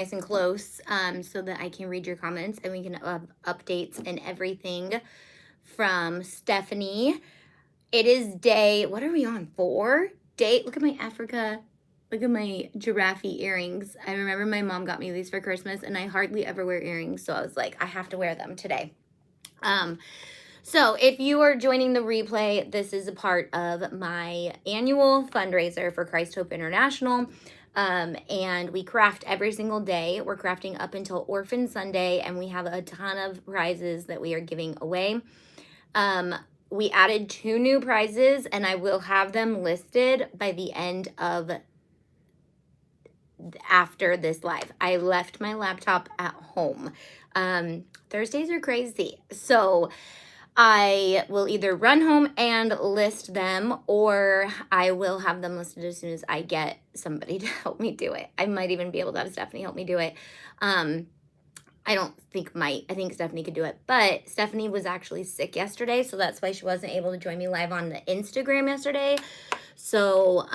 nice and close so that I can read your comments and we can have updates and everything from Stephanie. It is day, what are we on? 4? Look at my Africa, look at my giraffe earrings. I remember my mom got me these for Christmas and I hardly ever wear earrings. So I was like, I have to wear them today. So if you are joining the replay, this is a part of my annual fundraiser for Christ Hope International. And we craft every single day. We're crafting up until Orphan Sunday, and we have a ton of prizes that we are giving away. We added 2 new prizes, and I will have them listed by the end of after this live. I left my laptop at home. Thursdays are crazy. So I will either run home and list them, or I will have them listed as soon as I get somebody to help me do it. I might even be able to have Stephanie help me do it. I think Stephanie could do it, but Stephanie was actually sick yesterday, so that's why she wasn't able to join me live on the Instagram yesterday. So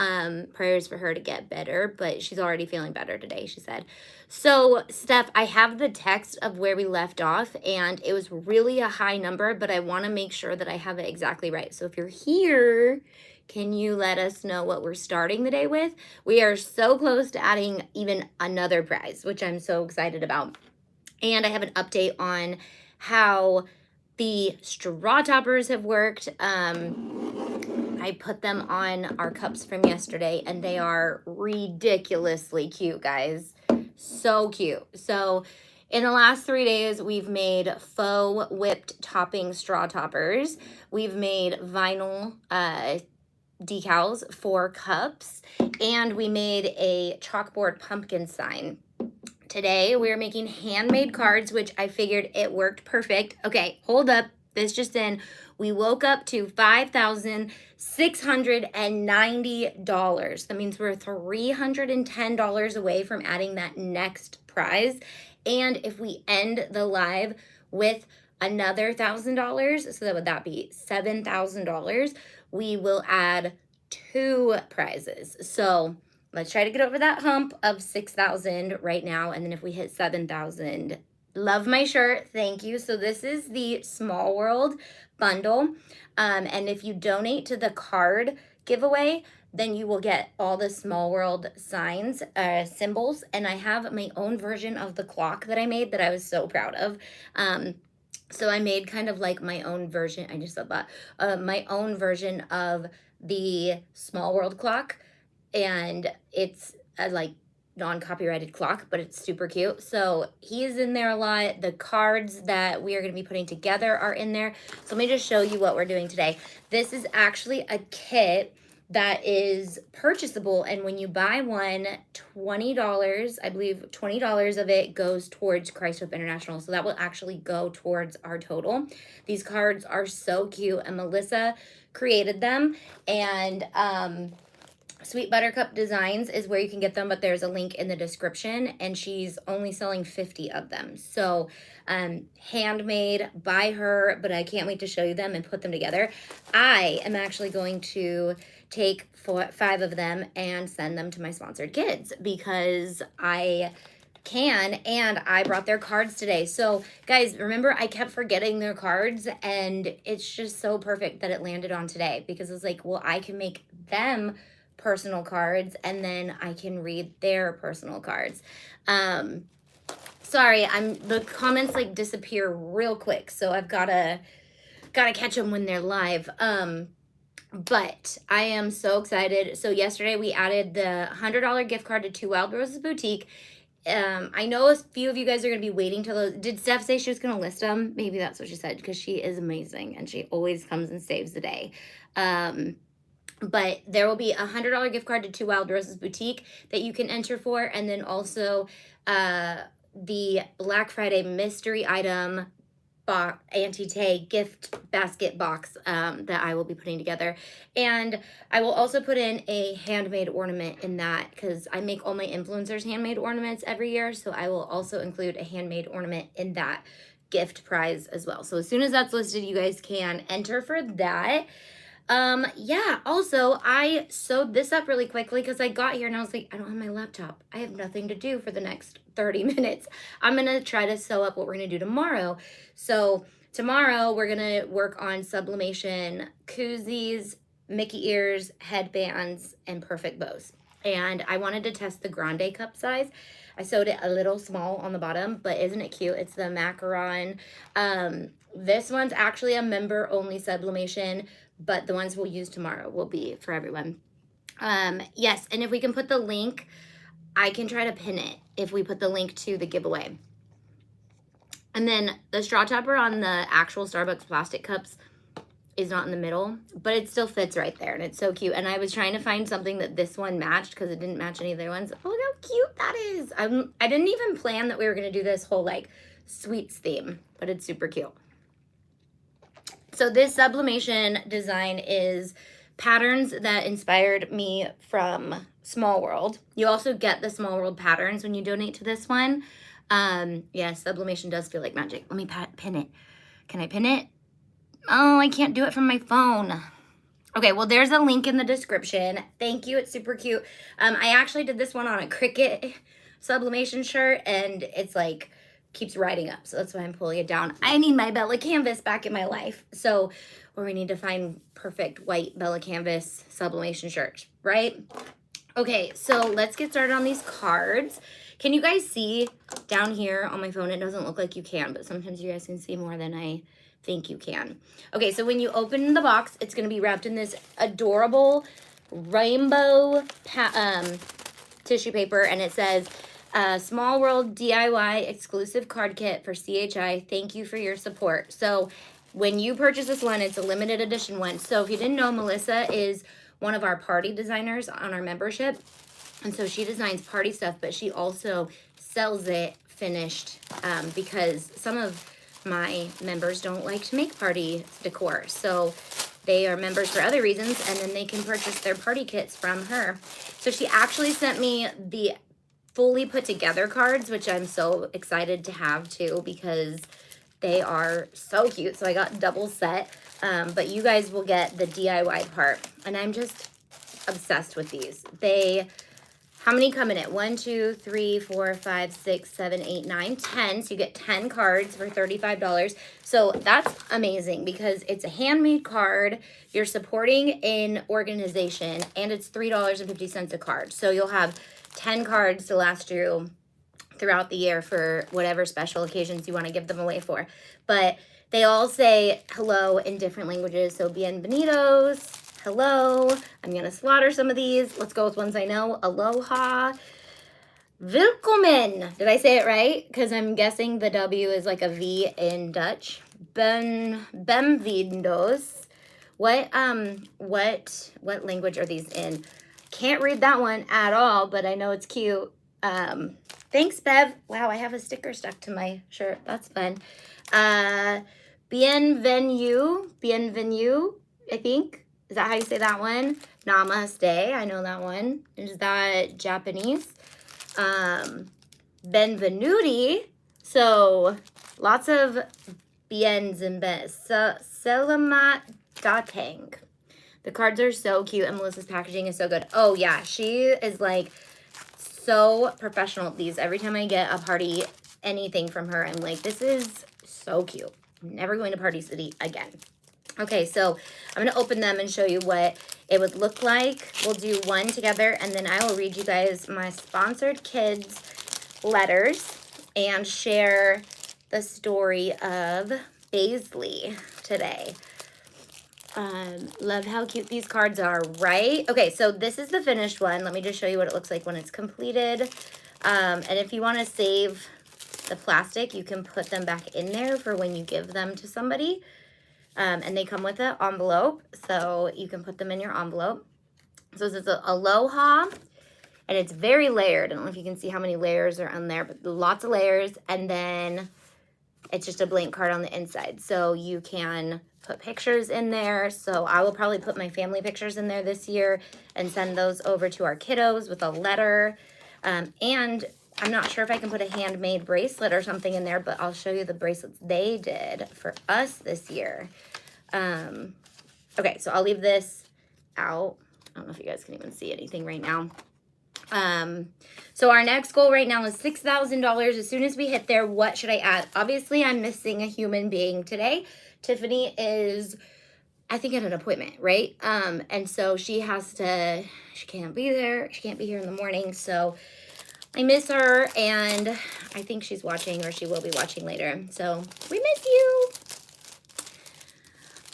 prayers for her to get better, but she's already feeling better today, she said. So Steph, I have the text of where we left off, and it was really a high number, but I want to make sure that I have it exactly right. So if you're here, can you let us know what we're starting the day with? We are so close to adding even another prize, which I'm so excited about. And I have an update on how the straw toppers have worked. I put them on our cups from yesterday, and they are ridiculously cute, guys. So cute. So in the last 3 days, we've made faux whipped topping straw toppers. We've made vinyl decals for cups, and we made a chalkboard pumpkin sign. Today, we're making handmade cards, which I figured it worked perfect. Okay, hold up. This just in. We woke up to $5,690. That means we're $310 away from adding that next prize. And if we end the live with another $1,000, so that would be $7,000, we will add 2 prizes. So let's try to get over that hump of 6,000 right now. And then if we hit 7,000, love my shirt. Thank you. So this is the Small World bundle. And if you donate to the card giveaway, then you will get all the Small World signs, symbols. And I have my own version of the clock that I made that I was so proud of. So I made kind of like my own version. I just said that. My own version of the Small World clock. And it's a like non-copyrighted clock, but it's super cute. So he is in there a lot. The cards that we are going to be putting together are in there. So let me just show you what we're doing today. This is actually a kit that is purchasable, and when you buy one, $20, I believe $20 of it goes towards Christ Hope International. So that will actually go towards our total. These cards are so cute, and Melissa created them, and Sweet Buttercup Designs is where you can get them, but there's a link in the description, and she's only selling 50 of them. So handmade by her, but I can't wait to show you them and put them together. I am actually going to take 5 of them and send them to my sponsored kids because I can, and I brought their cards today. So guys, remember I kept forgetting their cards, and it's just so perfect that it landed on today because it's like, well, I can make them personal cards and then I can read their personal cards. Sorry, the comments like disappear real quick, so I've gotta catch them when they're live. But I am so excited. So yesterday we added the $100 gift card to Two Wild Roses Boutique. I know a few of you guys are going to be waiting till those. Did Steph say she was going to list them? Maybe that's what she said, because she is amazing and she always comes and saves the day. But there will be a $100 gift card to Two Wild Roses Boutique that you can enter for. And then also the Black Friday mystery item Auntie Tay gift basket box that I will be putting together. And I will also put in a handmade ornament in that because I make all my influencers handmade ornaments every year. So I will also include a handmade ornament in that gift prize as well. So as soon as that's listed, you guys can enter for that. Yeah, also I sewed this up really quickly because I got here and I was like, I don't have my laptop. I have nothing to do for the next 30 minutes. I'm gonna try to sew up what we're gonna do tomorrow. So tomorrow we're gonna work on sublimation koozies, Mickey ears, headbands, and perfect bows. And I wanted to test the grande cup size. I sewed it a little small on the bottom, but isn't it cute? It's the macaron. This one's actually a member only sublimation, but the ones we'll use tomorrow will be for everyone. Yes, and if we can put the link, I can try to pin it if we put the link to the giveaway. And then the straw topper on the actual Starbucks plastic cups is not in the middle, but it still fits right there, and it's so cute. And I was trying to find something that this one matched because it didn't match any of the other ones. Oh, look how cute that is. I didn't even plan that we were going to do this whole like sweets theme, but it's super cute. So this sublimation design is patterns that inspired me from Small World. You also get the Small World patterns when you donate to this one. Yeah, sublimation does feel like magic. Let me pin it. Can I pin it? Oh, I can't do it from my phone. Okay, well, there's a link in the description. Thank you. It's super cute. I actually did this one on a Cricut sublimation shirt, and it's like keeps riding up, so that's why I'm pulling it down. I need my Bella canvas back in my life, so or we need to find perfect white Bella canvas sublimation shirt, right? Okay, so let's get started on these cards. Can you guys see down here on my phone? It doesn't look like you can, but sometimes you guys can see more than I think you can. Okay, so when you open the box, it's going to be wrapped in this adorable rainbow tissue paper, and it says Small World DIY exclusive card kit for CHI. Thank you for your support. So when you purchase this one, it's a limited edition one. So if you didn't know, Melissa is one of our party designers on our membership. And so she designs party stuff, but she also sells it finished because some of my members don't like to make party decor. So they are members for other reasons, and then they can purchase their party kits from her. So she actually sent me the fully put together cards, which I'm so excited to have too because they are so cute. So I got double set, but you guys will get the DIY part, and I'm just obsessed with these. How many come in it? 1, 2, 3, 4, 5, 6, 7, 8, 9, 10. So you get 10 cards for $35. So that's amazing because it's a handmade card. You're supporting an organization, and it's $3.50 a card. So you'll have 10 cards to last you throughout the year for whatever special occasions you want to give them away for. But they all say hello in different languages. So bienvenidos, hello. I'm going to slaughter some of these. Let's go with ones I know. Aloha. Willkommen. Did I say it right? Because I'm guessing the W is like a V in Dutch. Bem-vindos. What language are these in? Can't read that one at all, but I know it's cute. Thanks, Bev. Wow, I have a sticker stuck to my shirt. That's fun. Bienvenue, I think. Is that how you say that one? Namaste, I know that one. Is that Japanese? Benvenuti. So, lots of biens and bes. Selamat datang. The cards are so cute, and Melissa's packaging is so good. Oh, yeah, she is, like, so professional at these. Every time I get a party anything from her, I'm like, this is so cute. I'm never going to Party City again. Okay, so I'm going to open them and show you what it would look like. We'll do one together, and then I will read you guys my sponsored kids' letters and share the story of Paisley today. Love how cute these cards are, right? Okay, so this is the finished one. Let me just show you what it looks like when it's completed. And if you want to save the plastic, you can put them back in there for when you give them to somebody. And they come with an envelope, so you can put them in your envelope. So this is Aloha, and it's very layered. I don't know if you can see how many layers are on there, but lots of layers. And then it's just a blank card on the inside. So you can put pictures in there. So I will probably put my family pictures in there this year and send those over to our kiddos with a letter. And I'm not sure if I can put a handmade bracelet or something in there, but I'll show you the bracelets they did for us this year. Okay, so I'll leave this out. I don't know if you guys can even see anything right now. So our next goal right now is $6,000. As soon as we hit there, what should I add? Obviously, I'm missing a human being today. Tiffany is, I think, at an appointment, right? And so she can't be there. She can't be here in the morning. So I miss her, and I think she's watching, or she will be watching later. So we miss you.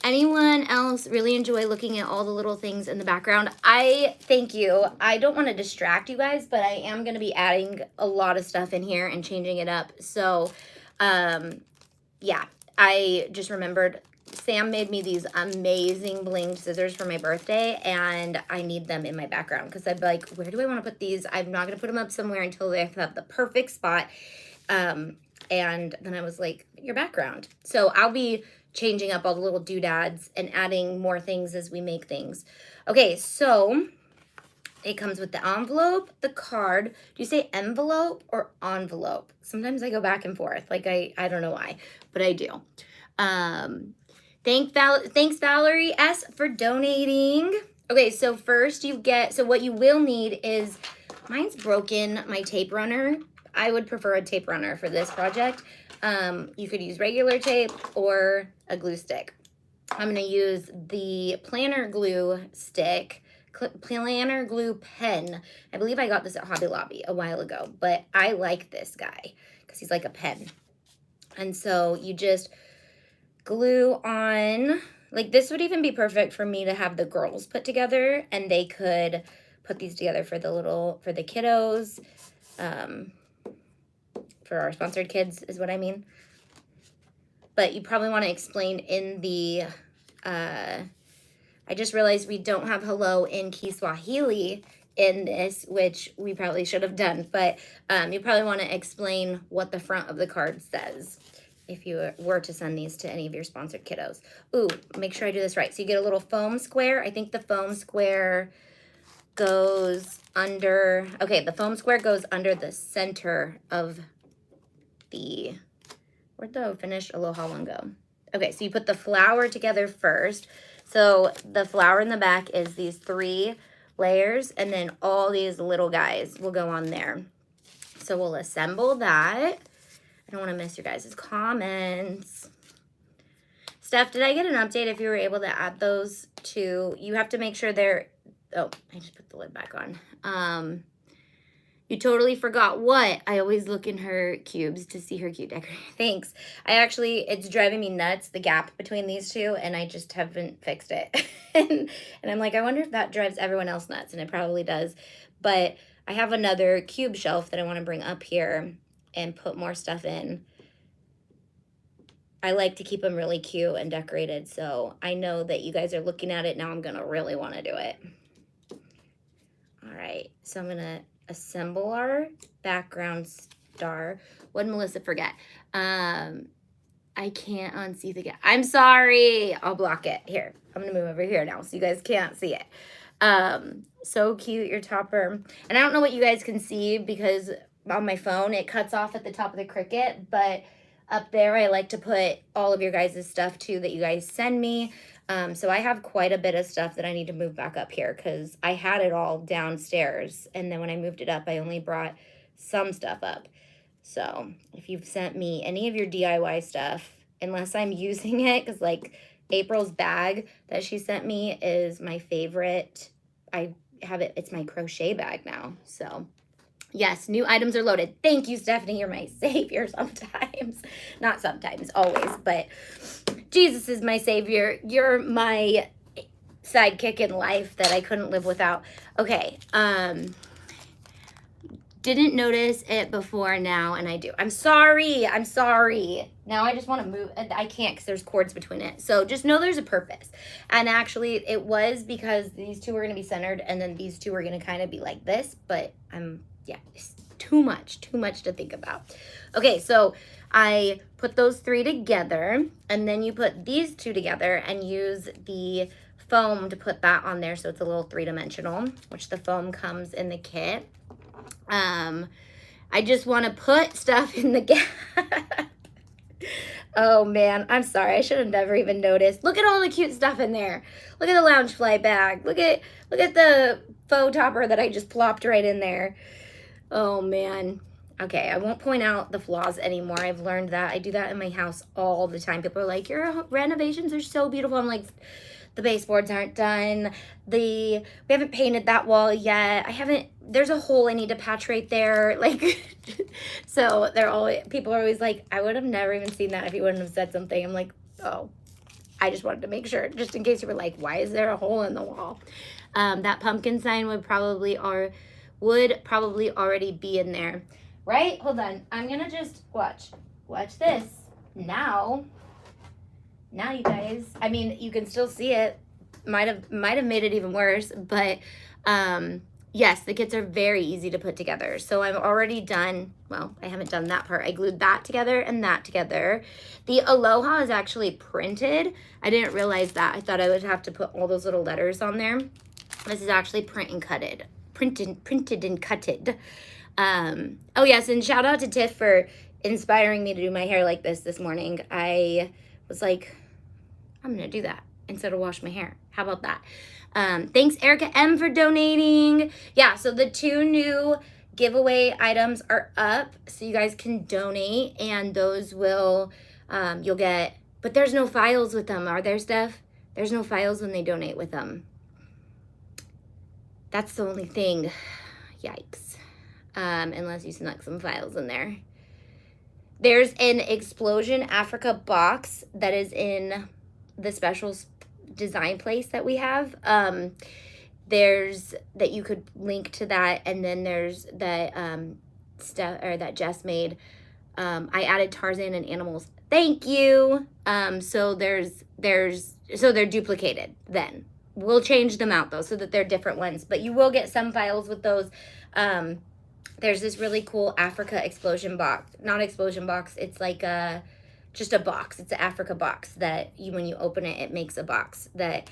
Anyone else really enjoy looking at all the little things in the background? Thank you. I don't want to distract you guys, but I am going to be adding a lot of stuff in here and changing it up. So, yeah, I just remembered Sam made me these amazing blinged scissors for my birthday, and I need them in my background because I'd be like, where do I want to put these? I'm not going to put them up somewhere until they have the perfect spot. And then I was like, your background. So I'll be changing up all the little doodads and adding more things as we make things. Okay, so it comes with the envelope, the card. Do you say envelope or envelope? Sometimes I go back and forth. Like I don't know why, but I do. Thanks Valerie S for donating. Okay, so first so what you will need is, mine's broken, my tape runner. I would prefer a tape runner for this project. You could use regular tape or a glue stick. I'm going to use the planner glue stick, planner glue pen. I believe I got this at Hobby Lobby a while ago, but I like this guy because he's like a pen. And so you just glue on, like this would even be perfect for me to have the girls put together, and they could put these together for the kiddos. For our sponsored kids is what I mean. But you probably want to explain in the, I just realized we don't have hello in Kiswahili in this, which we probably should have done. But you probably want to explain what the front of the card says if you were to send these to any of your sponsored kiddos. Ooh, make sure I do this right. So you get a little foam square. I think the foam square goes under, okay, the foam square goes under the center of where'd the finished aloha one go? Okay, so you put the flower together first. So the flower in the back is these 3 layers, and then all these little guys will go on there. So we'll assemble that. I don't want to miss your guys' comments. Steph, did I get an update if you were able to add those to, you have to make sure they're, oh, I just put the lid back on. You totally forgot what? I always look in her cubes to see her cute decoration. Thanks. It's driving me nuts, the gap between these two, and I just haven't fixed it. and I'm like, I wonder if that drives everyone else nuts, and it probably does. But I have another cube shelf that I want to bring up here and put more stuff in. I like to keep them really cute and decorated, so I know that you guys are looking at it now. I'm going to really want to do it. All right, so I'm going to assemble our background star. What did Melissa forget? I can't unsee the gap. I'm sorry. I'll block it. Here, I'm going to move over here now so you guys can't see it. So cute, your topper. And I don't know what you guys can see because on my phone it cuts off at the top of the Cricut, but up there I like to put all of your guys' stuff too that you guys send me. So I have quite a bit of stuff that I need to move back up here because I had it all downstairs, and then when I moved it up I only brought some stuff up. So if you've sent me any of your DIY stuff, unless I'm using it, because like April's bag that she sent me is my favorite. I have it, it's my crochet bag now. So yes, new items are loaded. Thank you, Stephanie. You're my savior sometimes. Not sometimes, always, but Jesus is my savior. You're my sidekick in life that I couldn't live without. Okay, didn't notice it before now, and I do. I'm sorry. Now I just want to move. I can't because there's cords between it. So just know there's a purpose. And actually, it was because these two were going to be centered, and then these two were going to kind of be like this, but yeah, it's too much to think about. Okay, so I put those 3 together, and then you put these 2 together and use the foam to put that on there so it's a little 3-dimensional, which the foam comes in the kit. I just want to put stuff in the gap. Oh man, I'm sorry. I should have never even noticed. Look at all the cute stuff in there. Look at the lounge flight bag. Look at the faux topper that I just plopped right in there. Oh man. Okay, I won't point out the flaws anymore. I've learned that. I do that in my house all the time. People are like, your renovations are so beautiful. I'm like, the baseboards aren't done. We haven't painted that wall yet. There's a hole I need to patch right there. Like, so people are always like, I would have never even seen that if you wouldn't have said something. I'm like, oh, I just wanted to make sure, just in case you were like, why is there a hole in the wall? That pumpkin sign would probably already be in there. Right? Hold on. I'm gonna just watch this. Now you guys, I mean, you can still see it. Might have made it even worse, but yes, the kits are very easy to put together. So I've already done, well, I haven't done that part. I glued that together and that together. The Aloha is actually printed. I didn't realize that. I thought I would have to put all those little letters on there. This is actually printed and cutted. Oh yes, and shout out to Tiff for inspiring me to do my hair like this morning. I was like, I'm gonna do that instead of wash my hair. How about that? Thanks Erica M for donating. Yeah, so the 2 new giveaway items are up, so you guys can donate, and those will you'll get, but there's no files with them, are there, Steph? There's no files when they donate with them. That's the only thing. Yikes. Unless you snuck some files in there. There's an Explosion Africa box that is in the special design place that we have. There's that you could link to that, and then there's that stuff or that Jess made. I added Tarzan and animals. Thank you. So they're duplicated then. We'll change them out though so that they're different ones, but you will get some files with those. There's this really cool Africa explosion box. Not explosion box. It's like just a box. It's an Africa box that when you open it, it makes a box that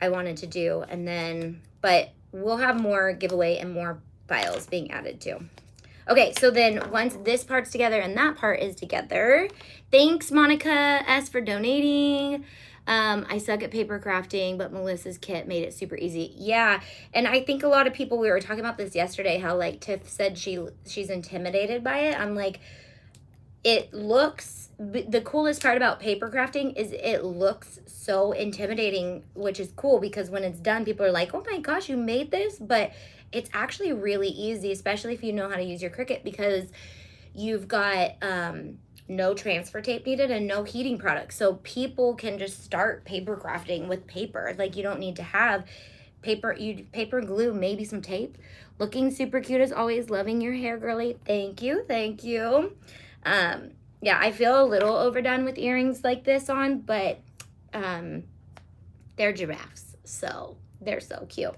I wanted to do. And then, but we'll have more giveaway and more files being added too. Okay, so then once this part's together and that part is together, thanks Monica S for donating. I suck at paper crafting, but Melissa's kit made it super easy. Yeah, and I think a lot of people, we were talking about this yesterday, how like Tiff said she's intimidated by it. I'm like, the coolest part about paper crafting is it looks so intimidating, which is cool because when it's done, people are like, oh my gosh, you made this? But it's actually really easy, especially if you know how to use your Cricut, because you've got no transfer tape needed and no heating products. So people can just start paper crafting with paper. Like you don't need to have paper glue, maybe some tape. Looking super cute as always. Loving your hair, girly. Thank you. Yeah, I feel a little overdone with earrings like this on, but they're giraffes, so they're so cute.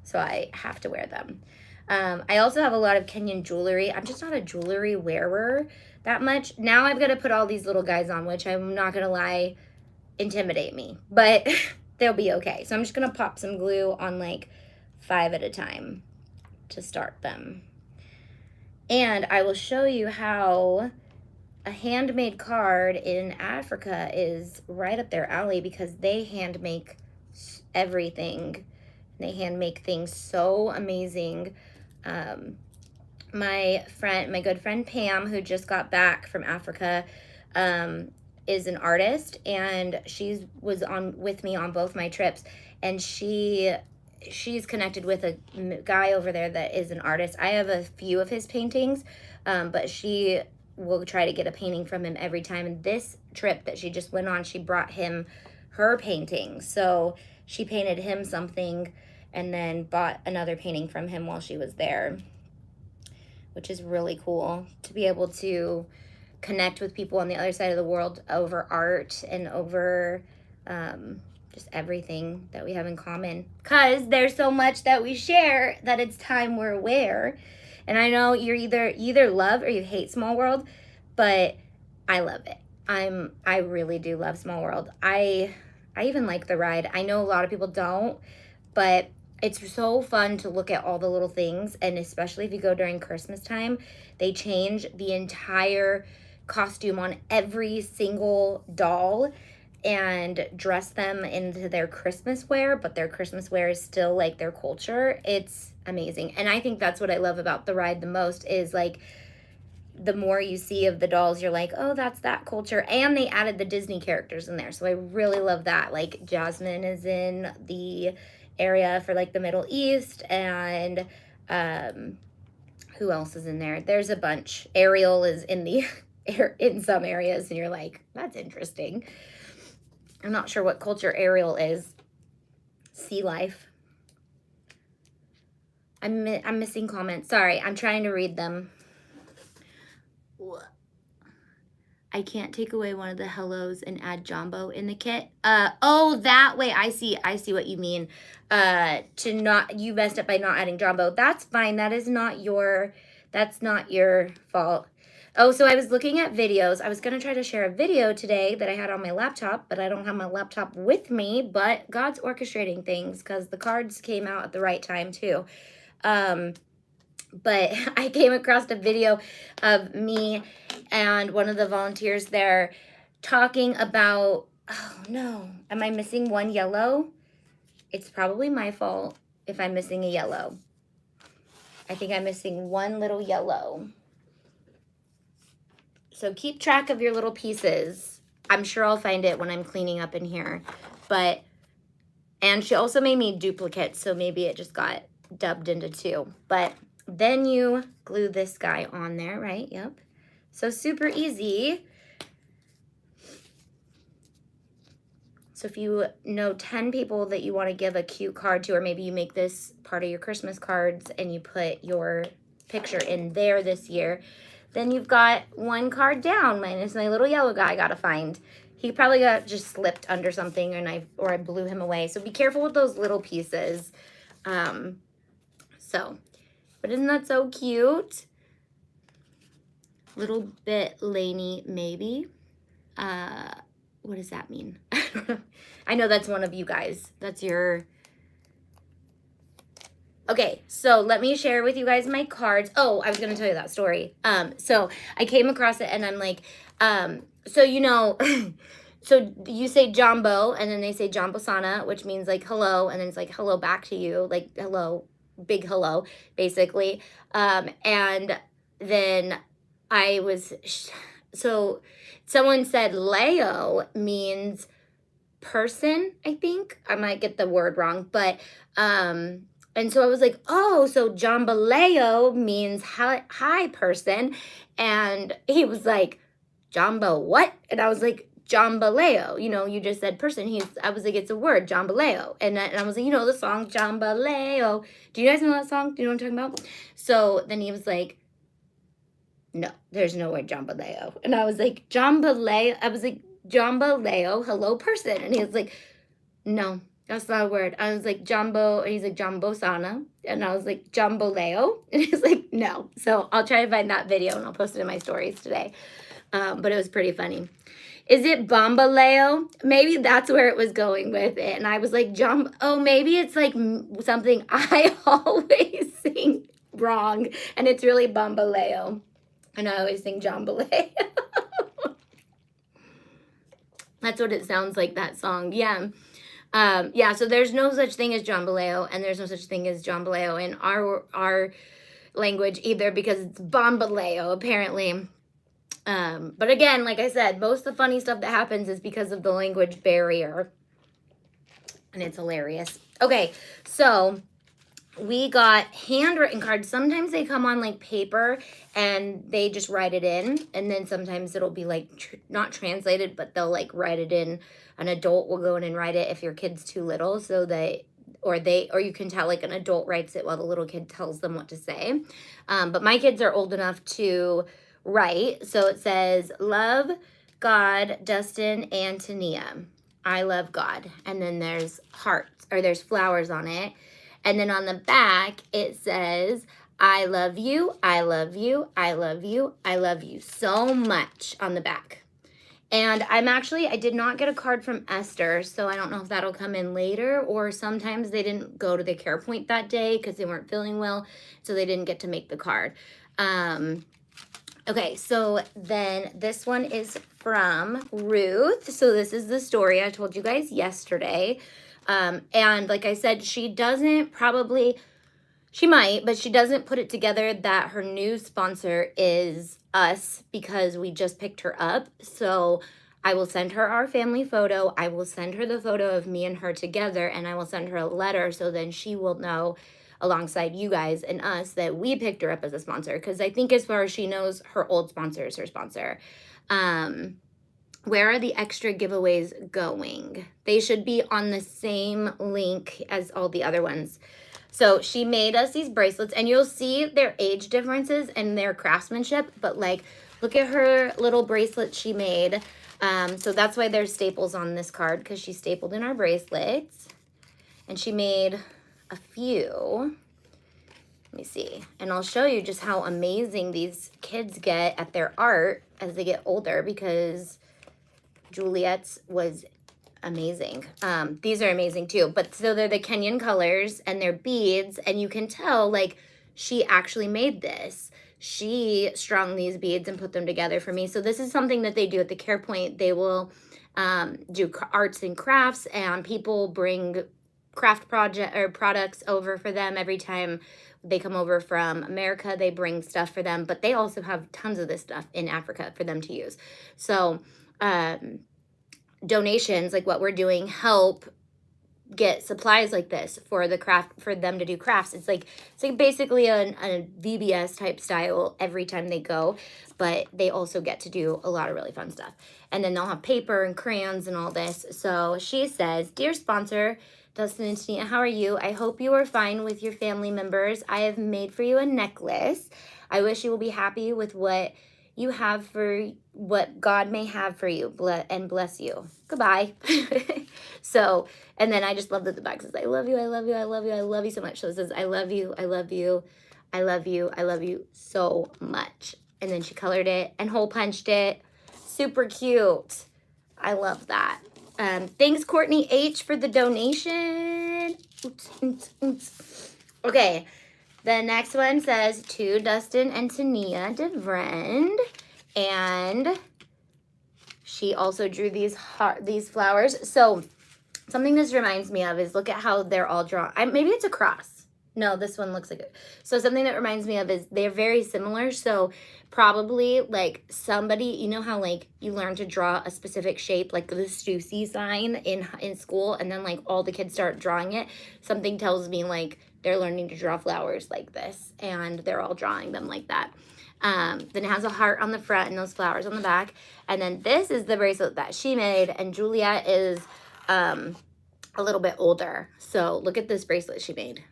So I have to wear them. I also have a lot of Kenyan jewelry. I'm just not a jewelry wearer that much. Now I've got to put all these little guys on, which I'm not going to lie, intimidate me. But they'll be okay. So I'm just going to pop some glue on like 5 at a time to start them. And I will show you how a handmade card in Africa is right up their alley because they hand make everything. They hand make things so amazing. My good friend Pam, who just got back from Africa, is an artist, and she was with me on both my trips, and she's connected with a guy over there that is an artist. I have a few of his paintings, but she will try to get a painting from him every time. And this trip that she just went on, she brought him her painting. So she painted him something and then bought another painting from him while she was there, which is really cool to be able to connect with people on the other side of the world over art and over just everything that we have in common, because there's so much that we share that it's time we're aware. And I know you either love or you hate Small World, but I love it. I really do love Small World. I even like the ride. I know a lot of people don't, but it's so fun to look at all the little things, and especially if you go during Christmas time, they change the entire costume on every single doll and dress them into their Christmas wear, but their Christmas wear is still like their culture. It's amazing. And I think that's what I love about the ride the most is like the more you see of the dolls, you're like, oh, that's that culture. And they added the Disney characters in there. So I really love that. Like Jasmine is in the area for like the Middle East, and who else is in there? There's a bunch. Ariel is in the in some areas, and you're like, that's interesting. I'm not sure what culture Ariel is. Sea life. I'm missing comments. Sorry, I'm trying to read them. I can't take away one of the hellos and add Jumbo in the kit. Oh, that way. I see what you mean. You messed up by not adding Jumbo. That's fine. That's not your fault. Oh, so I was looking at videos. I was going to try to share a video today that I had on my laptop, but I don't have my laptop with me, but God's orchestrating things because the cards came out at the right time too. But I came across a video of me and one of the volunteers there talking about, oh no, am I missing one yellow? It's probably my fault if I'm missing a yellow. I think I'm missing one little yellow. So keep track of your little pieces. I'm sure I'll find it when I'm cleaning up in here. And she also made me duplicates, so maybe it just got dubbed into two. But then you glue this guy on there, right? Yep. So super easy. So if you know 10 people that you want to give a cute card to, or maybe you make this part of your Christmas cards and you put your picture in there this year, then you've got one card down minus my little yellow guy I got to find. He probably got just slipped under something and I blew him away. So be careful with those little pieces. But isn't that so cute? Little bit laney, maybe. What does that mean? I know that's one of you guys. That's your... Okay, so let me share with you guys my cards. Oh, I was going to tell you that story. So I came across it and I'm like, so you know, so you say Jumbo and then they say Jumbo Sana, which means like hello, and then it's like hello back to you, like hello, big hello, basically. And then I was, so someone said Leo means person, I think. I might get the word wrong, but, and so I was like, oh, so Jambaleo means hi person. And he was like, Jumbo what? And I was like, Jambaleo, you know, you just said person. I was like, it's a word, Jambaleo. And I was like, you know, the song Jambaleo. Do you guys know that song? Do you know what I'm talking about? So then he was like, no, there's no word Jambaleo. And I was like, Jambaleo. I was like, Jambaleo, hello person. And he was like, no, that's not a word. I was like, Jumbo. And he's like, Jumbo Sana. And I was like, Jambaleo. And he's like, no. So I'll try to find that video and I'll post it in my stories today. But it was pretty funny. Is it Bombaleo? Maybe that's where it was going with it. And I was like, oh, maybe it's like something I always sing wrong. And it's really Bombaleo. And I always sing Jambaleo. That's what it sounds like, that song. Yeah. Yeah, so there's no such thing as Jambaleo, and there's no such thing as Jambaleo in our language either, because it's Bombaleo, apparently. But again, like I said, most of the funny stuff that happens is because of the language barrier. And it's hilarious. Okay, so we got handwritten cards. Sometimes they come on like paper and they just write it in. And then sometimes it'll be like not translated, but they'll like write it in. An adult will go in and write it if your kid's too little, so or you can tell like an adult writes it while the little kid tells them what to say. But my kids are old enough to write. So it says, love God, Dustin, and Tania. I love God. And then there's hearts, or there's flowers on it. And then on the back, it says, I love you, I love you, I love you, I love you so much on the back. And I did not get a card from Esther, so I don't know if that'll come in later, or sometimes they didn't go to the care point that day because they weren't feeling well, so they didn't get to make the card. Okay, so then this one is from Ruth. So this is the story I told you guys yesterday. And like I said, she doesn't probably, she might, but she doesn't put it together that her new sponsor is us because we just picked her up. So I will send her our family photo. I will send her the photo of me and her together, and I will send her a letter so then she will know alongside you guys and us that we picked her up as a sponsor, because I think as far as she knows, her old sponsor is her sponsor. Where are the extra giveaways going? They should be on the same link as all the other ones. So she made us these bracelets, and you'll see their age differences and their craftsmanship, but like, look at her little bracelet she made. So that's why there's staples on this card, because she stapled in our bracelets, and she made a few. Let me see. And I'll show you just how amazing these kids get at their art as they get older, because Juliet's was amazing. These are amazing too. But so they're the Kenyan colors and they're beads, and you can tell like she actually made this. She strung these beads and put them together for me. So this is something that they do at the Care Point. They will do arts and crafts, and people bring craft project or products over for them every time they come over from America. They bring stuff for them, but they also have tons of this stuff in Africa for them to use. So donations like what we're doing help get supplies like this for the craft, for them to do crafts. It's like basically a VBS type style every time they go, but they also get to do a lot of really fun stuff. And then they'll have paper and crayons and all this. So she says, "Dear sponsor, Dustin and Tania, how are you? I hope you are fine with your family members. I have made for you a necklace. I wish you will be happy with what you have for what God may have for you, and bless you. Goodbye." So, and then I just love that the back says, "I love you, I love you, I love you, I love you so much." So it says, "I love you, I love you, I love you, I love you so much." And then she colored it and hole punched it. Super cute. I love that. Thanks, Courtney H, for the donation. Oops. Okay. The next one says, "To Dustin and Tania DeVrend," and she also drew these flowers. So something this reminds me of is, look at how they're all drawn. Maybe it's a cross. No, this one looks like it. So something that reminds me of is they're very similar. So probably like somebody, you know how like you learn to draw a specific shape, like the Stussy sign in school, and then like all the kids start drawing it. Something tells me like they're learning to draw flowers like this, and they're all drawing them like that. Then it has a heart on the front and those flowers on the back. And then this is the bracelet that she made, and Juliet is a little bit older. So look at this bracelet she made.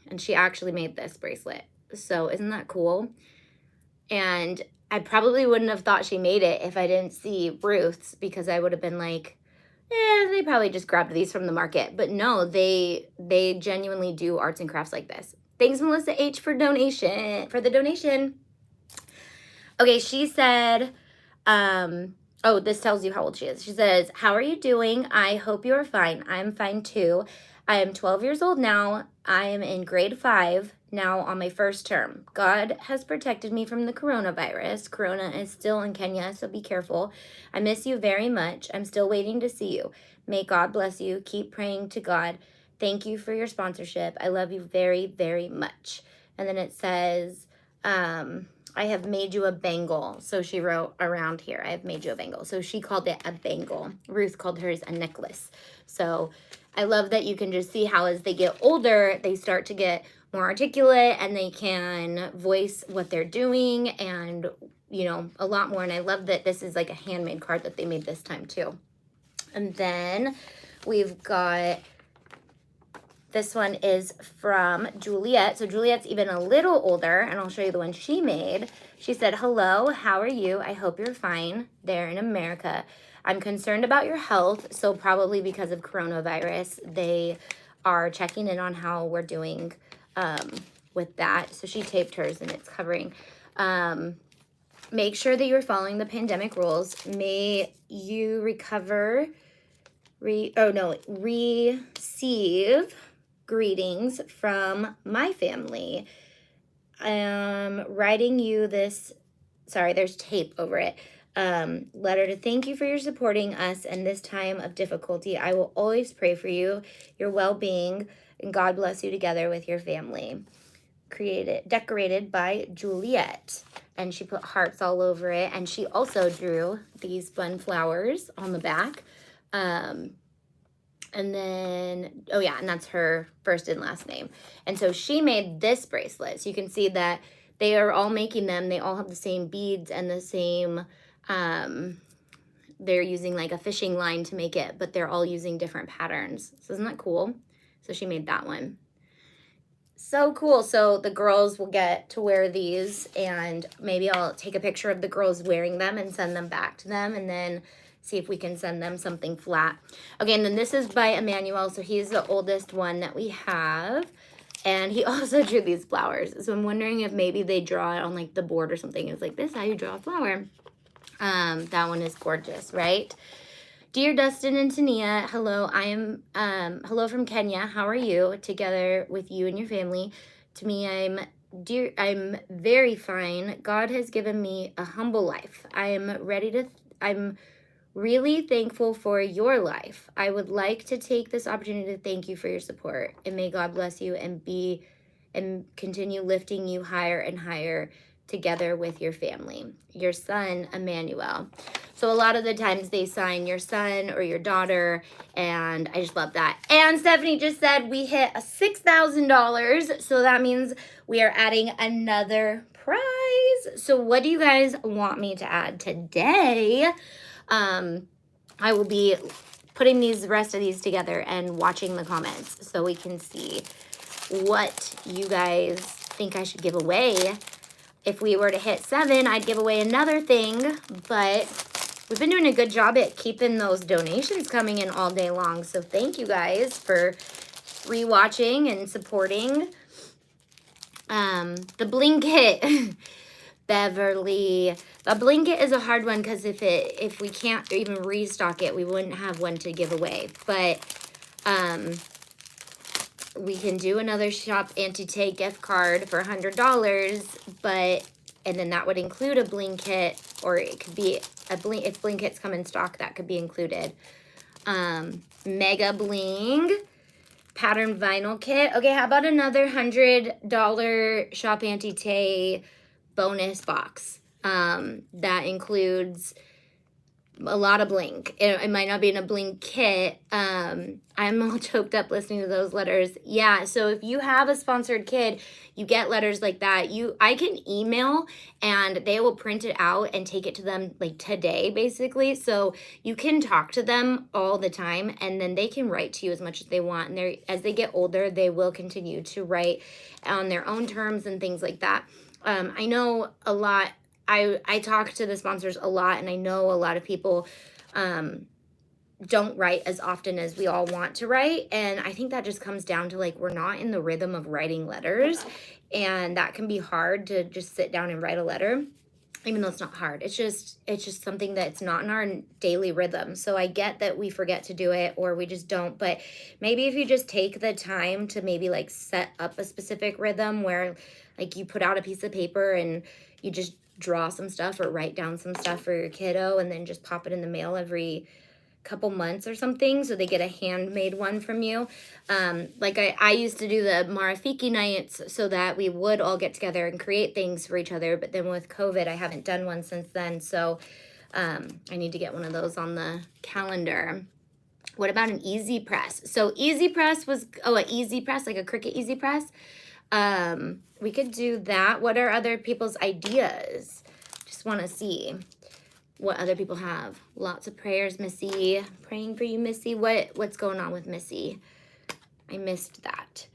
And she actually made this bracelet. So isn't that cool? And I probably wouldn't have thought she made it if I didn't see Ruth's, because I would have been like, they probably just grabbed these from the market. But no, they genuinely do arts and crafts like this. Thanks, Melissa H, for the donation. Okay, she said, oh, this tells you how old she is. She says, "How are you doing? I hope you are fine. I'm fine too. I am 12 years old now. I am in grade 5 now on my first term. God has protected me from the coronavirus. Corona is still in Kenya, so be careful. I miss you very much. I'm still waiting to see you. May God bless you. Keep praying to God. Thank you for your sponsorship. I love you very, very much." And then it says, "I have made you a bangle." So she wrote around here, "I have made you a bangle." So she called it a bangle. Ruth called hers a necklace. So I love that you can just see how as they get older, they start to get more articulate and they can voice what they're doing and, you know, a lot more. And I love that this is like a handmade card that they made this time too. And then we've got, this one is from Juliet. So Juliet's even a little older, and I'll show you the one she made. She said, "Hello, how are you? I hope you're fine there in America. I'm concerned about your health." So probably because of coronavirus, they are checking in on how we're doing with that. So she taped hers and it's covering. "Make sure that you're following the pandemic rules. May you receive greetings from my family. Writing you this sorry, there's tape over it. Letter to thank you for your supporting us in this time of difficulty. I will always pray for you, your well-being, and God bless you together with your family. Decorated by Juliet. And she put hearts all over it. And she also drew these fun flowers on the back. And then, oh yeah, and that's her first and last name. And so she made this bracelet. So you can see that they are all making them. They all have the same beads and the same, they're using like a fishing line to make it, but they're all using different patterns. So isn't that cool? So she made that one. So cool. So the girls will get to wear these, and maybe I'll take a picture of the girls wearing them and send them back to them, and then see if we can send them something flat. Okay, and then this is by Emmanuel. So he's the oldest one that we have. And he also drew these flowers. So I'm wondering if maybe they draw it on like the board or something. It's like, this is how you draw a flower. That one is gorgeous, right? Dear Dustin and Tania, hello. I am hello from Kenya. How are you? Together with you and your family. To me, I'm very fine. God has given me a humble life. I'm really thankful for your life. I would like to take this opportunity to thank you for your support, and may God bless you and continue lifting you higher and higher together with your family. Your son, Emmanuel. So a lot of the times they sign your son or your daughter, and I just love that. And Stephanie just said we hit a $6,000, so that means we are adding another prize. So what do you guys want me to add today? I will be putting the rest of these together and watching the comments so we can see what you guys think I should give away. If we were to hit 7, I'd give away another thing, but we've been doing a good job at keeping those donations coming in all day long. So thank you guys for rewatching and supporting. The blanket, Beverly. The blanket is a hard one because if we can't even restock it, we wouldn't have one to give away. But we can do another Shop Auntie gift card for $100, and then that would include a blanket, or it could be if blankets come in stock, that could be included. Mega Bling pattern vinyl kit. Okay, how about another $100 Shop Auntie bonus box? That includes a lot of bling. It might not be in a bling kit. I'm all choked up listening to those letters. Yeah, so if you have a sponsored kid, you get letters like that. I can email and they will print it out and take it to them like today, basically. So you can talk to them all the time, and then they can write to you as much as they want. And as they get older, they will continue to write on their own terms and things like that. I know a lot. I talk to the sponsors a lot, and I know a lot of people don't write as often as we all want to write. And I think that just comes down to like, we're not in the rhythm of writing letters, and that can be hard to just sit down and write a letter, even though it's not hard. It's just something that's not in our daily rhythm. So I get that we forget to do it, or we just don't, but maybe if you just take the time to maybe like set up a specific rhythm where like you put out a piece of paper and you just draw some stuff or write down some stuff for your kiddo, and then just pop it in the mail every couple months or something, so they get a handmade one from you. Like I used to do the Marafiki nights so that we would all get together and create things for each other, but then with COVID, I haven't done one since then, so I need to get one of those on the calendar. What about an easy press? So easy press was, an easy press, like a Cricut easy press. We could do that. What are other people's ideas? Just want to see what other people have. Lots of prayers, Missy. Praying for you, Missy. What's going on with Missy? I missed that.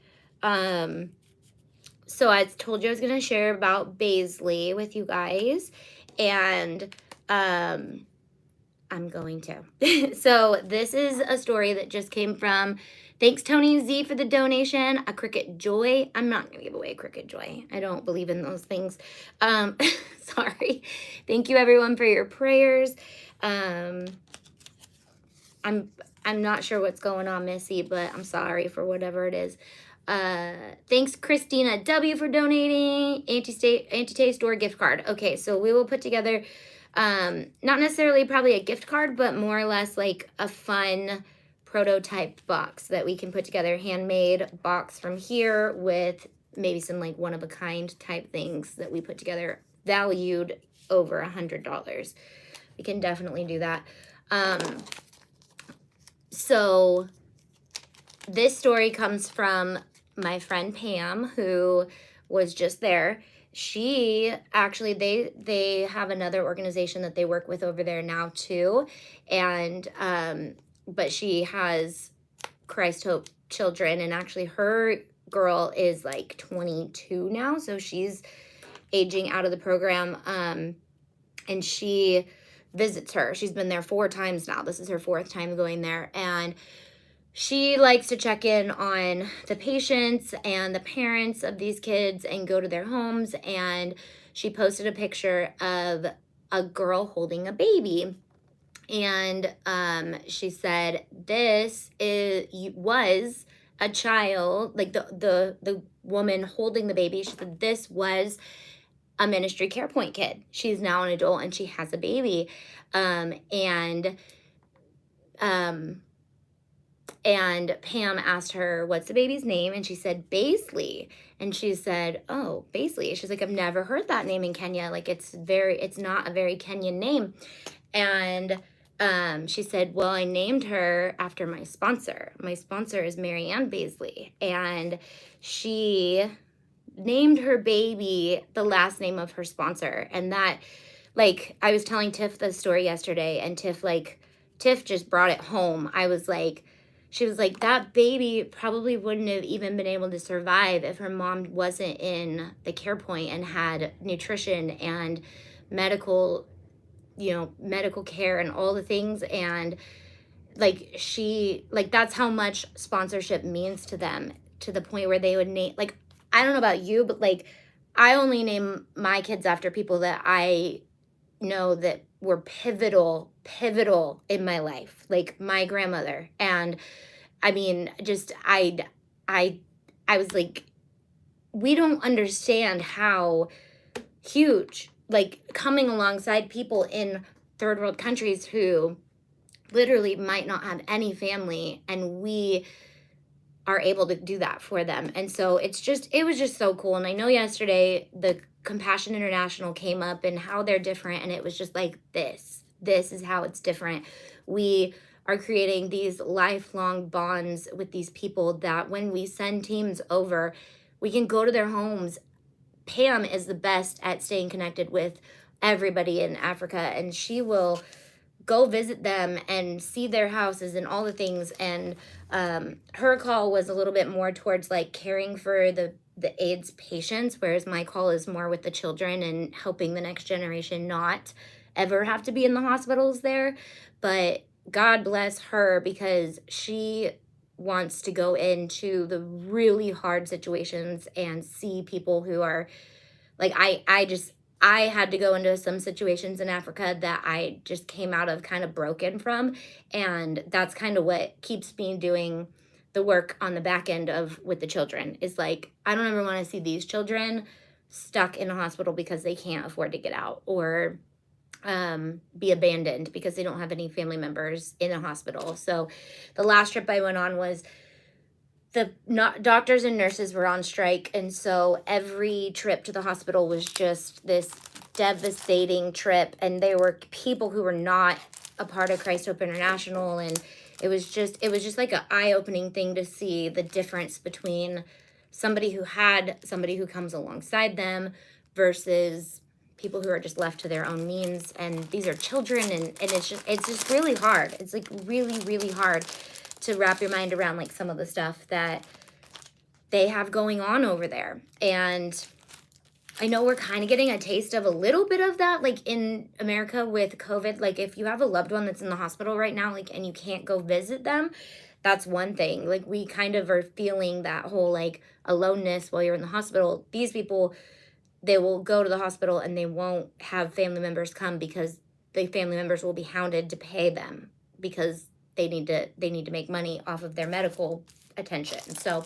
So I told you I was going to share about Baisley with you guys, and I'm going to. So this is a story that just came from, thanks Tony Z for the donation, a Cricut Joy. I'm not going to give away a Cricut Joy. I don't believe in those things. Sorry. Thank you everyone for your prayers. I'm not sure what's going on, Missy, but I'm sorry for whatever it is. Thanks, Christina W. for donating. Anti-Taste store gift card. Okay, so we will put together, not necessarily probably a gift card, but more or less like a fun prototype box that we can put together, handmade box from here with maybe some like one-of-a-kind type things that we put together, valued over $100. We can definitely do that. So this story comes from my friend Pam, who was just there. She actually, they have another organization that they work with over there now too, and but she has Christ Hope children, and actually her girl is like 22 now, so she's aging out of the program, and she visits her. She's been there 4 times now. This is her 4th time going there, and she likes to check in on the patients and the parents of these kids and go to their homes. And she posted a picture of a girl holding a baby. And she said, was a child, like the woman holding the baby. She said, this was a Ministry Care Point kid. She's now an adult and she has a baby. And Pam asked her, what's the baby's name? And she said, Baisley. And she said, oh, Baisley. She's like, I've never heard that name in Kenya. Like, it's not a very Kenyan name. And she said, well, I named her after my sponsor. My sponsor is Mary Ann Baisley. And she named her baby the last name of her sponsor. And that, like, I was telling Tiff the story yesterday, and Tiff just brought it home. She was like, that baby probably wouldn't have even been able to survive if her mom wasn't in the care point and had nutrition and medical care and all the things. And that's how much sponsorship means to them, to the point where they would name, like, I don't know about you, but like, I only name my kids after people that I know that were pivotal in my life, like my grandmother. And I mean, just I was like, we don't understand how huge, like, coming alongside people in third world countries who literally might not have any family, and we are able to do that for them. And so it was just so cool. And I know yesterday the Compassion International came up and how they're different, and it was just like, this is how it's different. We are creating these lifelong bonds with these people that when we send teams over, we can go to their homes. Pam is the best at staying connected with everybody in Africa, and she will go visit them and see their houses and all the things. And her call was a little bit more towards like caring for the AIDS patients, whereas my call is more with the children and helping the next generation not ever have to be in the hospitals there. But God bless her, because she wants to go into the really hard situations and see people who are like, I had to go into some situations in Africa that I just came out of kind of broken from. And that's kind of what keeps me doing the work on the back end of with the children, is like, I don't ever want to see these children stuck in a hospital because they can't afford to get out, or be abandoned because they don't have any family members in a hospital. So the last trip I went on was doctors and nurses were on strike, and so every trip to the hospital was just this devastating trip, and there were people who were not a part of Christ Hope International, and it was just like an eye-opening thing to see the difference between somebody who comes alongside them versus people who are just left to their own means. And these are children, and it's just really hard. It's like really, really hard to wrap your mind around like some of the stuff that they have going on over there. And I know we're kind of getting a taste of a little bit of that, like in America with COVID. Like, if you have a loved one that's in the hospital right now, like, and you can't go visit them, that's one thing. Like, we kind of are feeling that whole like aloneness while you're in the hospital. These people, they will go to the hospital and they won't have family members come, because the family members will be hounded to pay them, because they need to make money off of their medical attention. So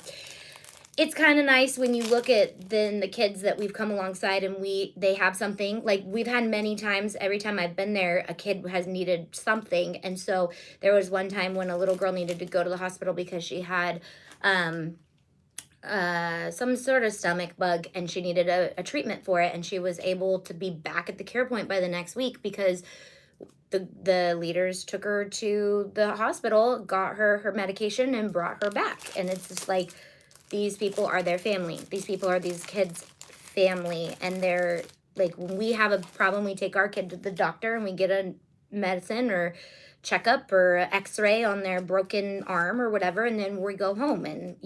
it's kind of nice when you look at then the kids that we've come alongside and they have something. Like, we've had many times, every time I've been there, a kid has needed something. And so there was one time when a little girl needed to go to the hospital because she had some sort of stomach bug, and she needed a treatment for it, and she was able to be back at the care point by the next week because the leaders took her to the hospital, got her medication, and brought her back. And it's just like, these people are their family. These people are these kids' family. And they're like, when we have a problem, we take our kid to the doctor and we get a medicine or checkup or x-ray on their broken arm or whatever, and then we go home. And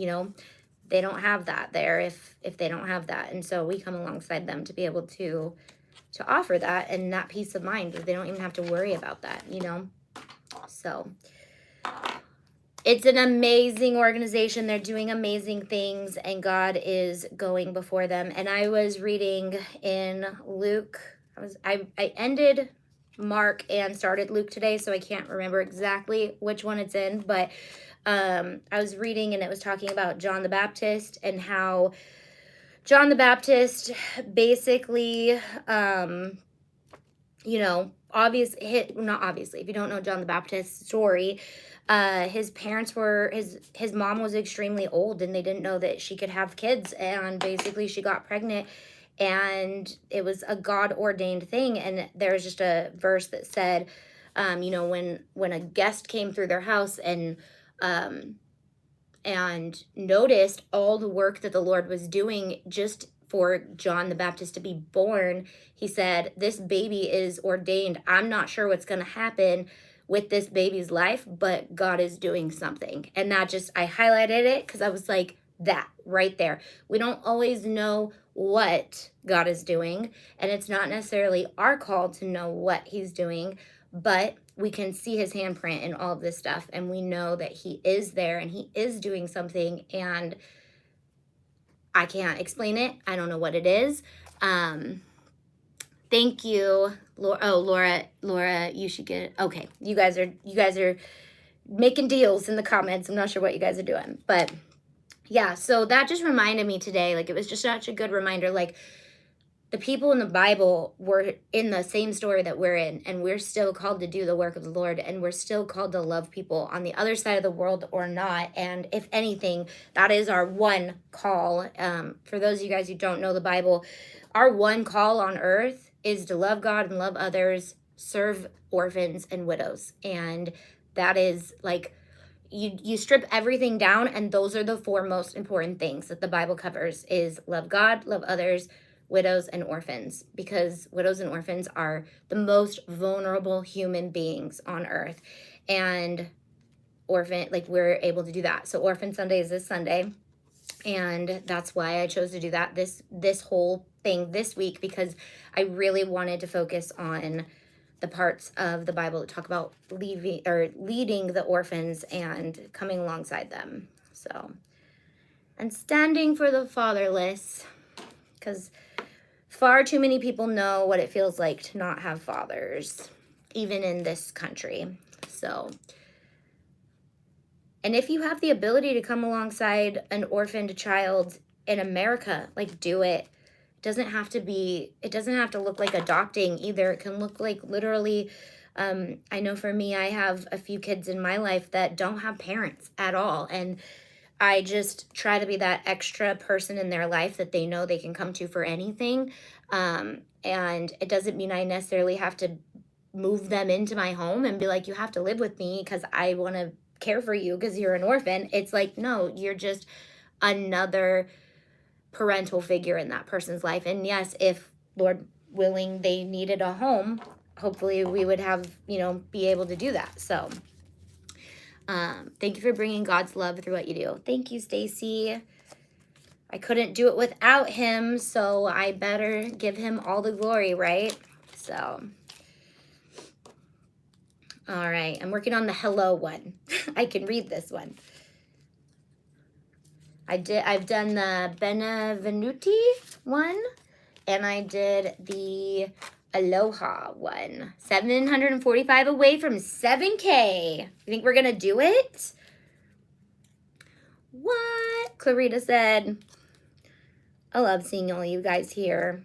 they don't have that there if they don't have that. And so we come alongside them to be able to offer that and that peace of mind. They don't even have to worry about that, So it's an amazing organization. They're doing amazing things, and God is going before them. And I was reading in Luke. I ended Mark and started Luke today, so I can't remember exactly which one it's in, but I was reading, and it was talking about John the Baptist and how John the Baptist basically, not obviously, if you don't know John the Baptist's story, his parents were, his mom was extremely old, and they didn't know that she could have kids, and basically she got pregnant, and it was a God-ordained thing. And there was just a verse that said, when a guest came through their house and noticed all the work that the Lord was doing just for John the Baptist to be born, he said, "This baby is ordained. I'm not sure what's going to happen with this baby's life, but God is doing something." And that I highlighted it because I was like, that right there. We don't always know what God is doing, and it's not necessarily our call to know what he's doing, but we can see his handprint in all of this stuff, and we know that he is there and he is doing something, and I can't explain it. I don't know what it is. Thank you, Laura. Oh, Laura, you should get it. Okay, you guys are making deals in the comments. I'm not sure what you guys are doing, but yeah. So that just reminded me today. Like, it was just such a good reminder. Like, the people in the Bible were in the same story that we're in, and we're still called to do the work of the Lord, and we're still called to love people on the other side of the world or not. And if anything, that is our one call. For those of you guys who don't know the Bible, our one call on earth is to love God and love others, serve orphans and widows. And that is like, you strip everything down, and those are the four most important things that the Bible covers: is love God, love others, widows, and orphans, because widows and orphans are the most vulnerable human beings on earth. And we're able to do that. So Orphan Sunday is this Sunday, and that's why I chose to do that this whole thing this week, because I really wanted to focus on the parts of the Bible that talk about leading the orphans and coming alongside them. So, and standing for the fatherless, because far too many people know what it feels like to not have fathers, even in this country. So, and if you have the ability to come alongside an orphaned child in America, do it. It doesn't have to look like adopting either. It can look like literally, I know for me, I have a few kids in my life that don't have parents at all. And I just try to be that extra person in their life that they know they can come to for anything. And it doesn't mean I necessarily have to move them into my home and be like, you have to live with me because I want to care for you because you're an orphan. It's like, no, you're just another parental figure in that person's life. And yes, if Lord willing, they needed a home, hopefully we would have, be able to do that. So thank you for bringing God's love through what you do. Thank you, Stacy. I couldn't do it without him, so I better give him all the glory, right? So, all right, I'm working on the hello one. I can read this one. I've done the Benevenuti one, and I did the Aloha one. 745 away from 7K. You think we're going to do it? What? Clarita said, I love seeing all you guys here.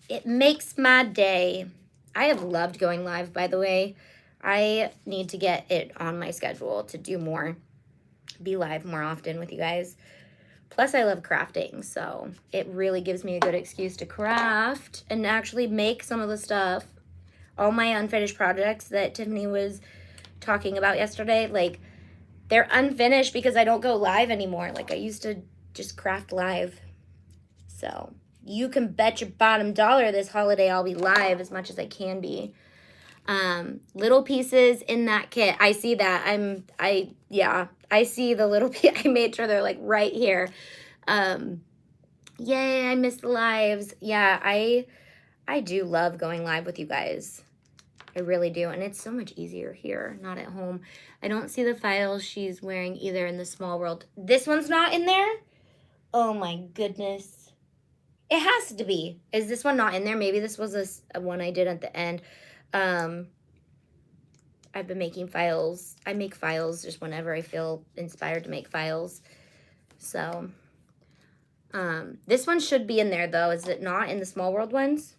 It makes my day. I have loved going live, by the way. I need to get it on my schedule to do more, be live more often with you guys. Plus, I love crafting, so it really gives me a good excuse to craft and actually make some of the stuff. All my unfinished projects that Tiffany was talking about yesterday, like, they're unfinished because I don't go live anymore. Like, I used to just craft live. So you can bet your bottom dollar this holiday I'll be live as much as I can be. Little pieces in that kit. I see that. I see the little I made sure they're like right here. Yay, I miss the lives. Yeah, I do love going live with you guys. I really do. And it's so much easier here, not at home. I don't see the files she's wearing either in the small world. This one's not in there? Oh my goodness. It has to be. Is this one not in there? Maybe this was a one I did at the end. I've been making files. I make files just whenever I feel inspired to make files. So, this one should be in there though. Is it not in the small world ones?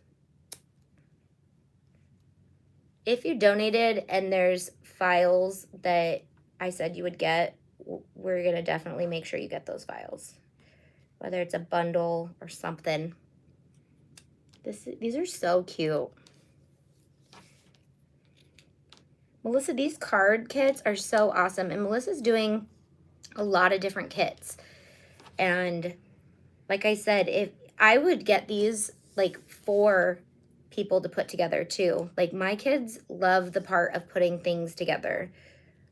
If you donated and there's files that I said you would get, we're going to definitely make sure you get those files. Whether it's a bundle or something. These are so cute. Melissa, these card kits are so awesome. And Melissa's doing a lot of different kits. And like I said, if I would get these like for people to put together too. Like my kids love the part of putting things together.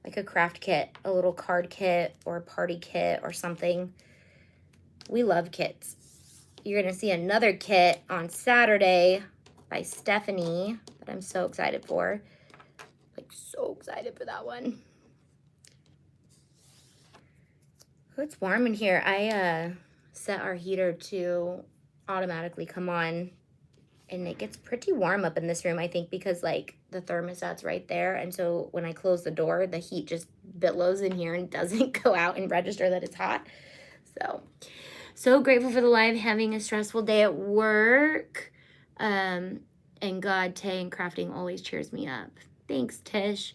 Like a craft kit, a little card kit or a party kit or something. We love kits. You're going to see another kit on Saturday by Stephanie that I'm so excited for. Like so excited for that one. Oh, it's warm in here. I set our heater to automatically come on. And it gets pretty warm up in this room, I think, because, like, the thermostat's right there. And so when I close the door, the heat just billows in here and doesn't go out and register that it's hot. So grateful for the live, having a stressful day at work. And God, Tay, and crafting always cheers me up. Thanks, Tish.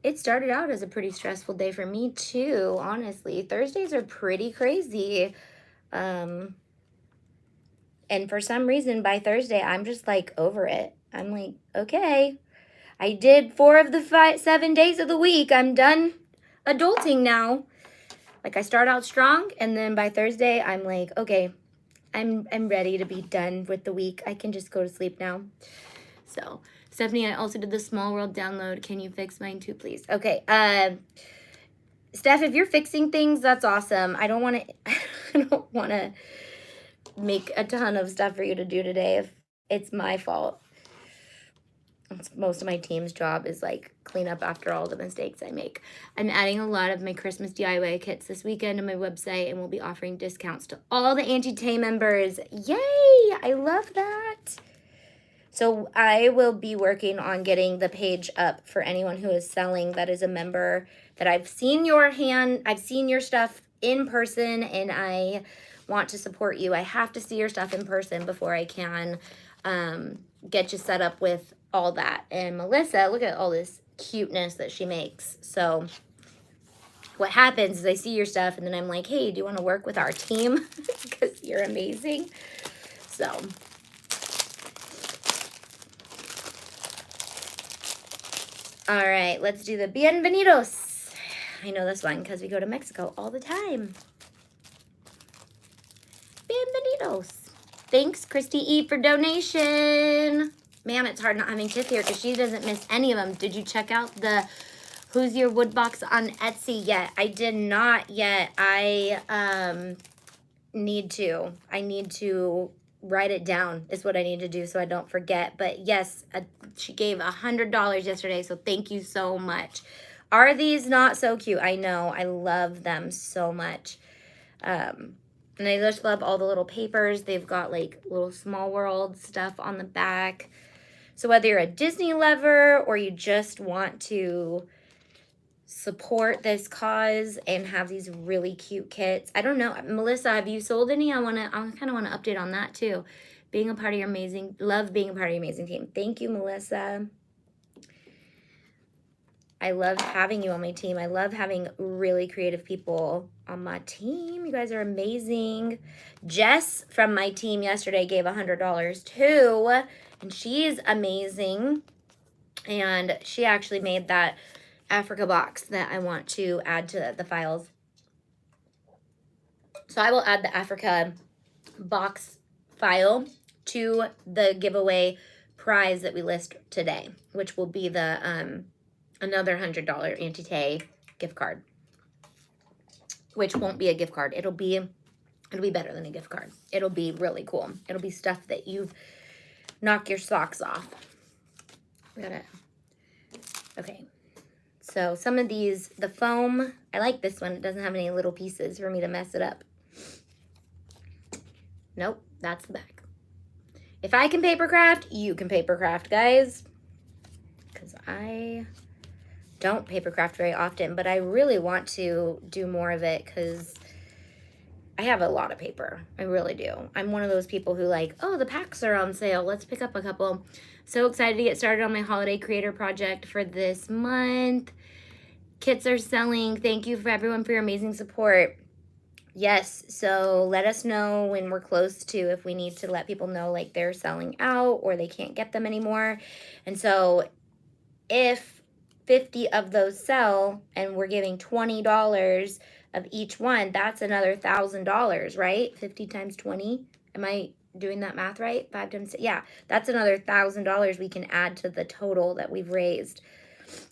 It started out as a pretty stressful day for me too, honestly. Thursdays are pretty crazy. And for some reason, by Thursday, I'm just like over it. I'm like, okay, I did 4 of the 7 days of the week. I'm done adulting now. Like I start out strong, and then by Thursday, I'm like, okay, I'm ready to be done with the week. I can just go to sleep now. So, Stephanie, I also did the Small World download. Can you fix mine too, please? Okay. Steph, if you're fixing things, that's awesome. I don't want to make a ton of stuff for you to do today if it's my fault. Most of my team's job is like clean up after all the mistakes I make. I'm adding a lot of my Christmas DIY kits this weekend to my website, and we'll be offering discounts to all the Auntie Tay members. Yay! I love that. So I will be working on getting the page up for anyone who is selling that is a member, that I've seen your stuff in person, and I want to support you. I have to see your stuff in person before I can get you set up with all that. And Melissa, look at all this cuteness that she makes. So what happens is I see your stuff, and then I'm like, hey, do you want to work with our team? Because you're amazing. So all right, let's do the bienvenidos. I know this one because we go to Mexico all the time. Bienvenidos. Thanks, Christy E, for donation. Man, it's hard not having Tiff here because she doesn't miss any of them. Did you check out the Who's Your Woodbox on Etsy yet? I did not yet. I need to. I need to write it down is what I need to do so I don't forget. But yes, she gave $100 yesterday, so thank you so much. Are these not so cute? I know. I love them so much. And I just love all the little papers. They've got like little Small World stuff on the back. So whether you're a Disney lover or you just want to support this cause and have these really cute kits. I don't know, Melissa, have you sold any? I kind of want to update on that too. Being a part of your amazing, love being a part of your amazing team. Thank you, Melissa. I love having you on my team. I love having really creative people on my team. You guys are amazing. Jess from my team yesterday gave $100 too, and she's amazing. And she actually made that Africa box that I want to add to the files. So I will add the Africa box file to the giveaway prize that we list today, which will be the another $100 Auntie Tay gift card, which won't be a gift card. It'll be better than a gift card. It'll be really cool. It'll be stuff that you've knocked your socks off. Okay. So some of these, the foam, I like this one. It doesn't have any little pieces for me to mess it up. Nope, that's the back. If I can paper craft, you can paper craft, guys. Because I don't paper craft very often, but I really want to do more of it because I have a lot of paper. I really do. I'm one of those people who like, oh, the packs are on sale. Let's pick up a couple. So excited to get started on my holiday creator project for this month. Kits are selling. Thank you for everyone for your amazing support. Yes, so let us know when we're close to, if we need to let people know like they're selling out or they can't get them anymore. And so if 50 of those sell and we're giving $20 of each one, that's another $1,000, right? 50 times 20. Am I doing that math right? 5 times, yeah, that's another $1,000 we can add to the total that we've raised.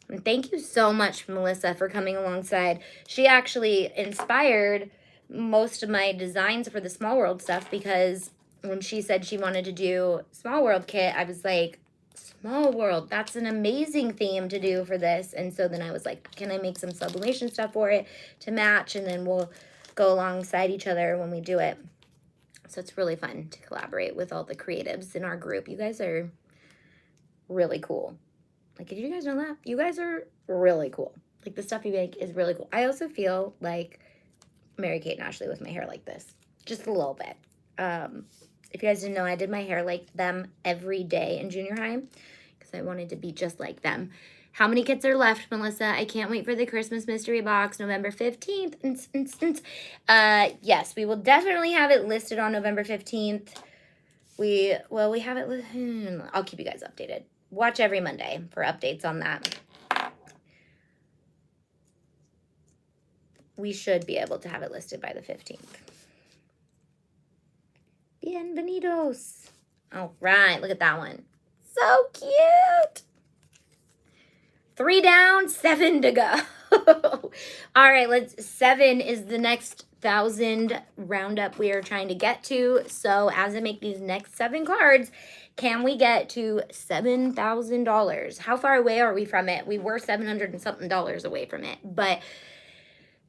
And thank you so much, Melissa, for coming alongside. She actually inspired most of my designs for the Small World stuff, because when she said she wanted to do Small World kit, I was like, Small World, that's an amazing theme to do for this. And so then I was like, can I make some sublimation stuff for it to match? And then we'll go alongside each other when we do it. So it's really fun to collaborate with all the creatives in our group. You guys are really cool. Like, did you guys know that? You guys are really cool. Like, the stuff you make is really cool. I also feel like Mary-Kate and Ashley with my hair like this. Just a little bit. If you guys didn't know, I did my hair like them every day in junior high because I wanted to be just like them. How many kits are left, Melissa? I can't wait for the Christmas mystery box, November 15th. Yes, we will definitely have it listed on November 15th. We have it. I'll keep you guys updated. Watch every Monday for updates on that. We should be able to have it listed by the 15th. Bienvenidos. All right, look at that one. So cute. 3 down, 7 to go. All right, 7 is the next 1,000 roundup we are trying to get to. So as I make these next 7 cards, can we get to $7,000? How far away are we from it? We were $700 and something away from it, but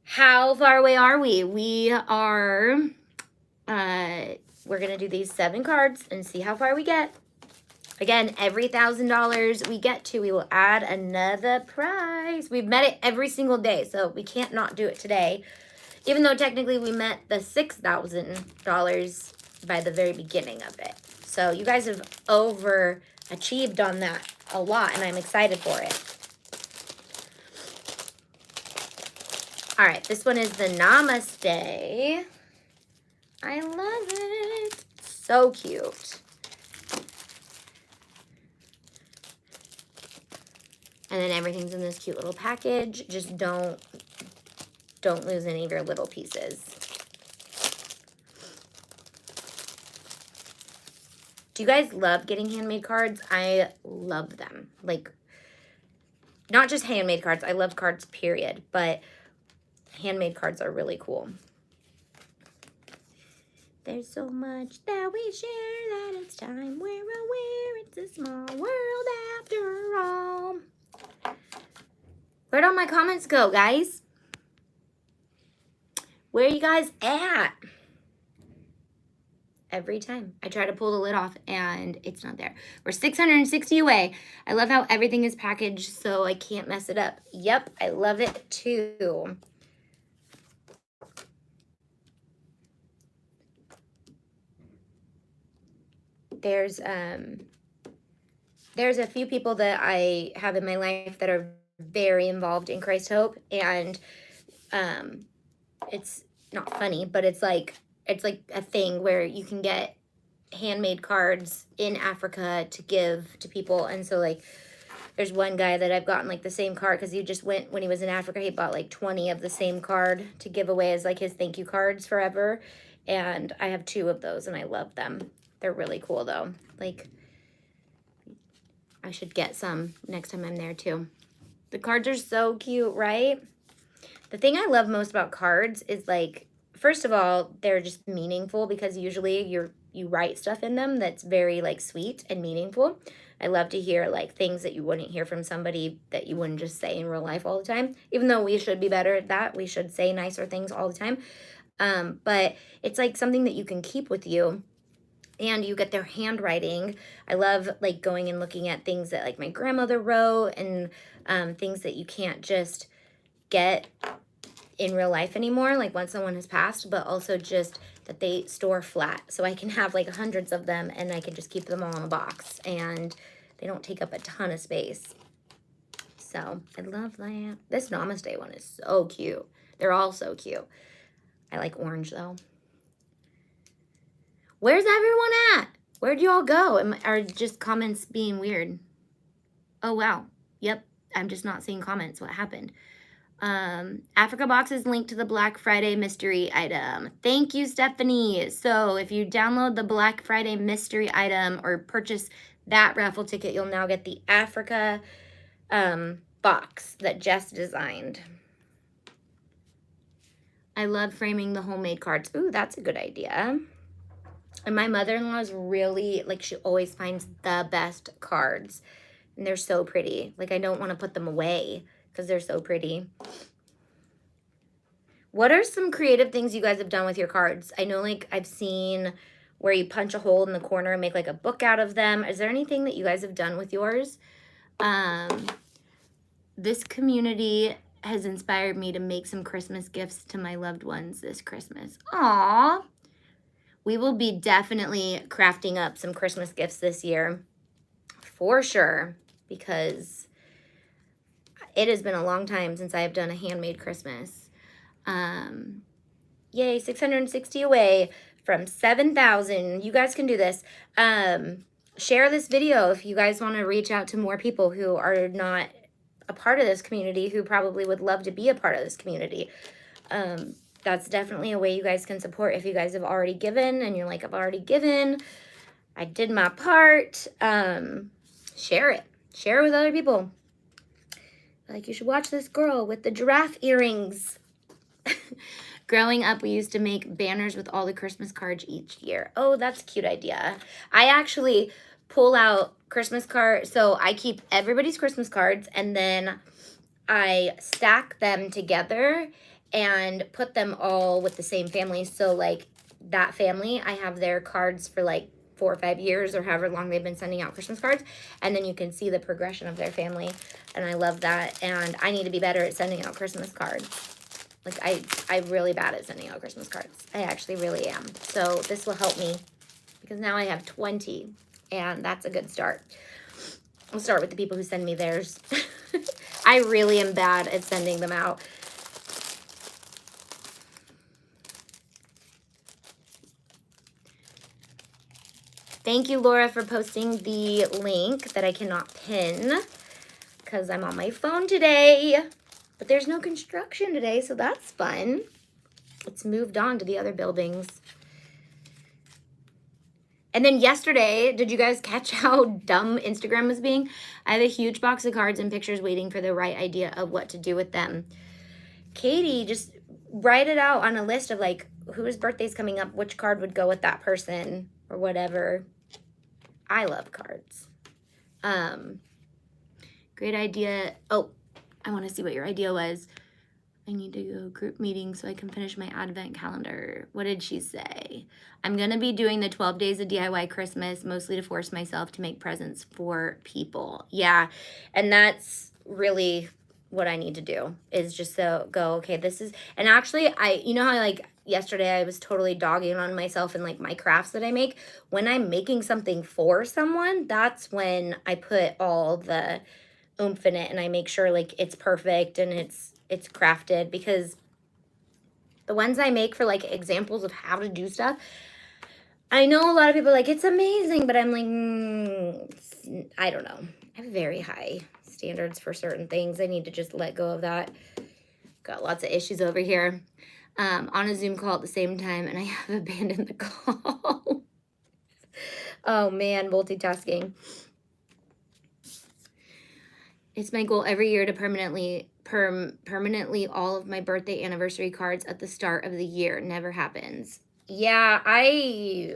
how far away are we? We are, we're going to do these 7 cards and see how far we get. Again, every $1,000 we get to, we will add another prize. We've met it every single day, so we can't not do it today. Even though technically we met the $6,000 by the very beginning of it. So you guys have overachieved on that a lot, and I'm excited for it. All right, this one is the Namaste. I love it. So cute. And then everything's in this cute little package. Just don't lose any of your little pieces. Do you guys love getting handmade cards? I love them. Like, not just handmade cards. I love cards, period. But handmade cards are really cool. There's so much that we share that it's time we're aware it's a small world after all. Where'd all my comments go, guys? Where are you guys at? every time. I try to pull the lid off and it's not there. We're 660 away. I love how everything is packaged so I can't mess it up. Yep, I love it too. There's a few people that I have in my life that are very involved in Christ Hope, and it's not funny, but it's like a thing where you can get handmade cards in Africa to give to people. And so like there's one guy that I've gotten like the same card because he just went when he was in Africa, he bought like 20 of the same card to give away as like his thank you cards forever. And I have 2 of those and I love them. They're really cool though. Like I should get some next time I'm there too. The cards are so cute, right? The thing I love most about cards is like, first of all, they're just meaningful because usually you write stuff in them that's very like sweet and meaningful. I love to hear like things that you wouldn't hear from somebody that you wouldn't just say in real life all the time. Even though we should be better at that, we should say nicer things all the time. But it's like something that you can keep with you. And you get their handwriting. I love like going and looking at things that like my grandmother wrote and things that you can't just get in real life anymore, like once someone has passed, but also just that they store flat. So I can have like hundreds of them and I can just keep them all in a box and they don't take up a ton of space. So I love that. This Namaste one is so cute. They're all so cute. I like orange though. Where's everyone at? Where'd you all go? Are just comments being weird? Oh, wow. Yep. I'm just not seeing comments. What happened? Africa box is linked to the Black Friday mystery item. Thank you, Stephanie. So if you download the Black Friday mystery item or purchase that raffle ticket, you'll now get the Africa box that Jess designed. I love framing the homemade cards. Ooh, that's a good idea. And my mother-in-law is really, like, she always finds the best cards. And they're so pretty. Like, I don't want to put them away because they're so pretty. What are some creative things you guys have done with your cards? I know, like, I've seen where you punch a hole in the corner and make, like, a book out of them. Is there anything that you guys have done with yours? This community has inspired me to make some Christmas gifts to my loved ones this Christmas. Aww. We will be definitely crafting up some Christmas gifts this year for sure because it has been a long time since I have done a handmade Christmas. Yay, 660 away from 7,000. You guys can do this. Share this video if you guys want to reach out to more people who are not a part of this community who probably would love to be a part of this community. That's definitely a way you guys can support if you guys have already given and you're like, I've already given. I did my part. Share it. Share it with other people. Like, you should watch this girl with the giraffe earrings. Growing up, we used to make banners with all the Christmas cards each year. Oh, that's a cute idea. I actually pull out Christmas cards. So I keep everybody's Christmas cards and then I stack them together and put them all with the same family. So like that family, I have their cards for like 4 or 5 years or however long they've been sending out Christmas cards. And then you can see the progression of their family. And I love that. And I need to be better at sending out Christmas cards. Like I'm really bad at sending out Christmas cards. I actually really am. So this will help me because now I have 20 and that's a good start. I'll start with the people who send me theirs. I really am bad at sending them out. Thank you, Laura, for posting the link that I cannot pin because I'm on my phone today. But there's no construction today, so that's fun. It's moved on to the other buildings. And then yesterday, did you guys catch how dumb Instagram was being? I have a huge box of cards and pictures waiting for the right idea of what to do with them. Katie, just write it out on a list of like whose birthday's coming up, which card would go with that person or whatever. I love cards. Great idea. Oh, I want to see what your idea was. I need to go group meeting so I can finish my advent calendar. What did she say? I'm going to be doing the 12 days of DIY Christmas, mostly to force myself to make presents for people. Yeah, and that's really what I need to do, is just so go, okay, this is, and actually you know how like yesterday I was totally dogging on myself and like my crafts that I make. When I'm making something for someone, that's when I put all the oomph in it and I make sure like it's perfect and it's crafted, because the ones I make for like examples of how to do stuff, I know a lot of people are like, it's amazing, but I'm like, I don't know. I have very high standards for certain things. I need to just let go of that. Got lots of issues over here. On a Zoom call at the same time, and I have abandoned the call. Oh man, multitasking. It's my goal every year to permanently all of my birthday anniversary cards at the start of the year. Never happens. Yeah, I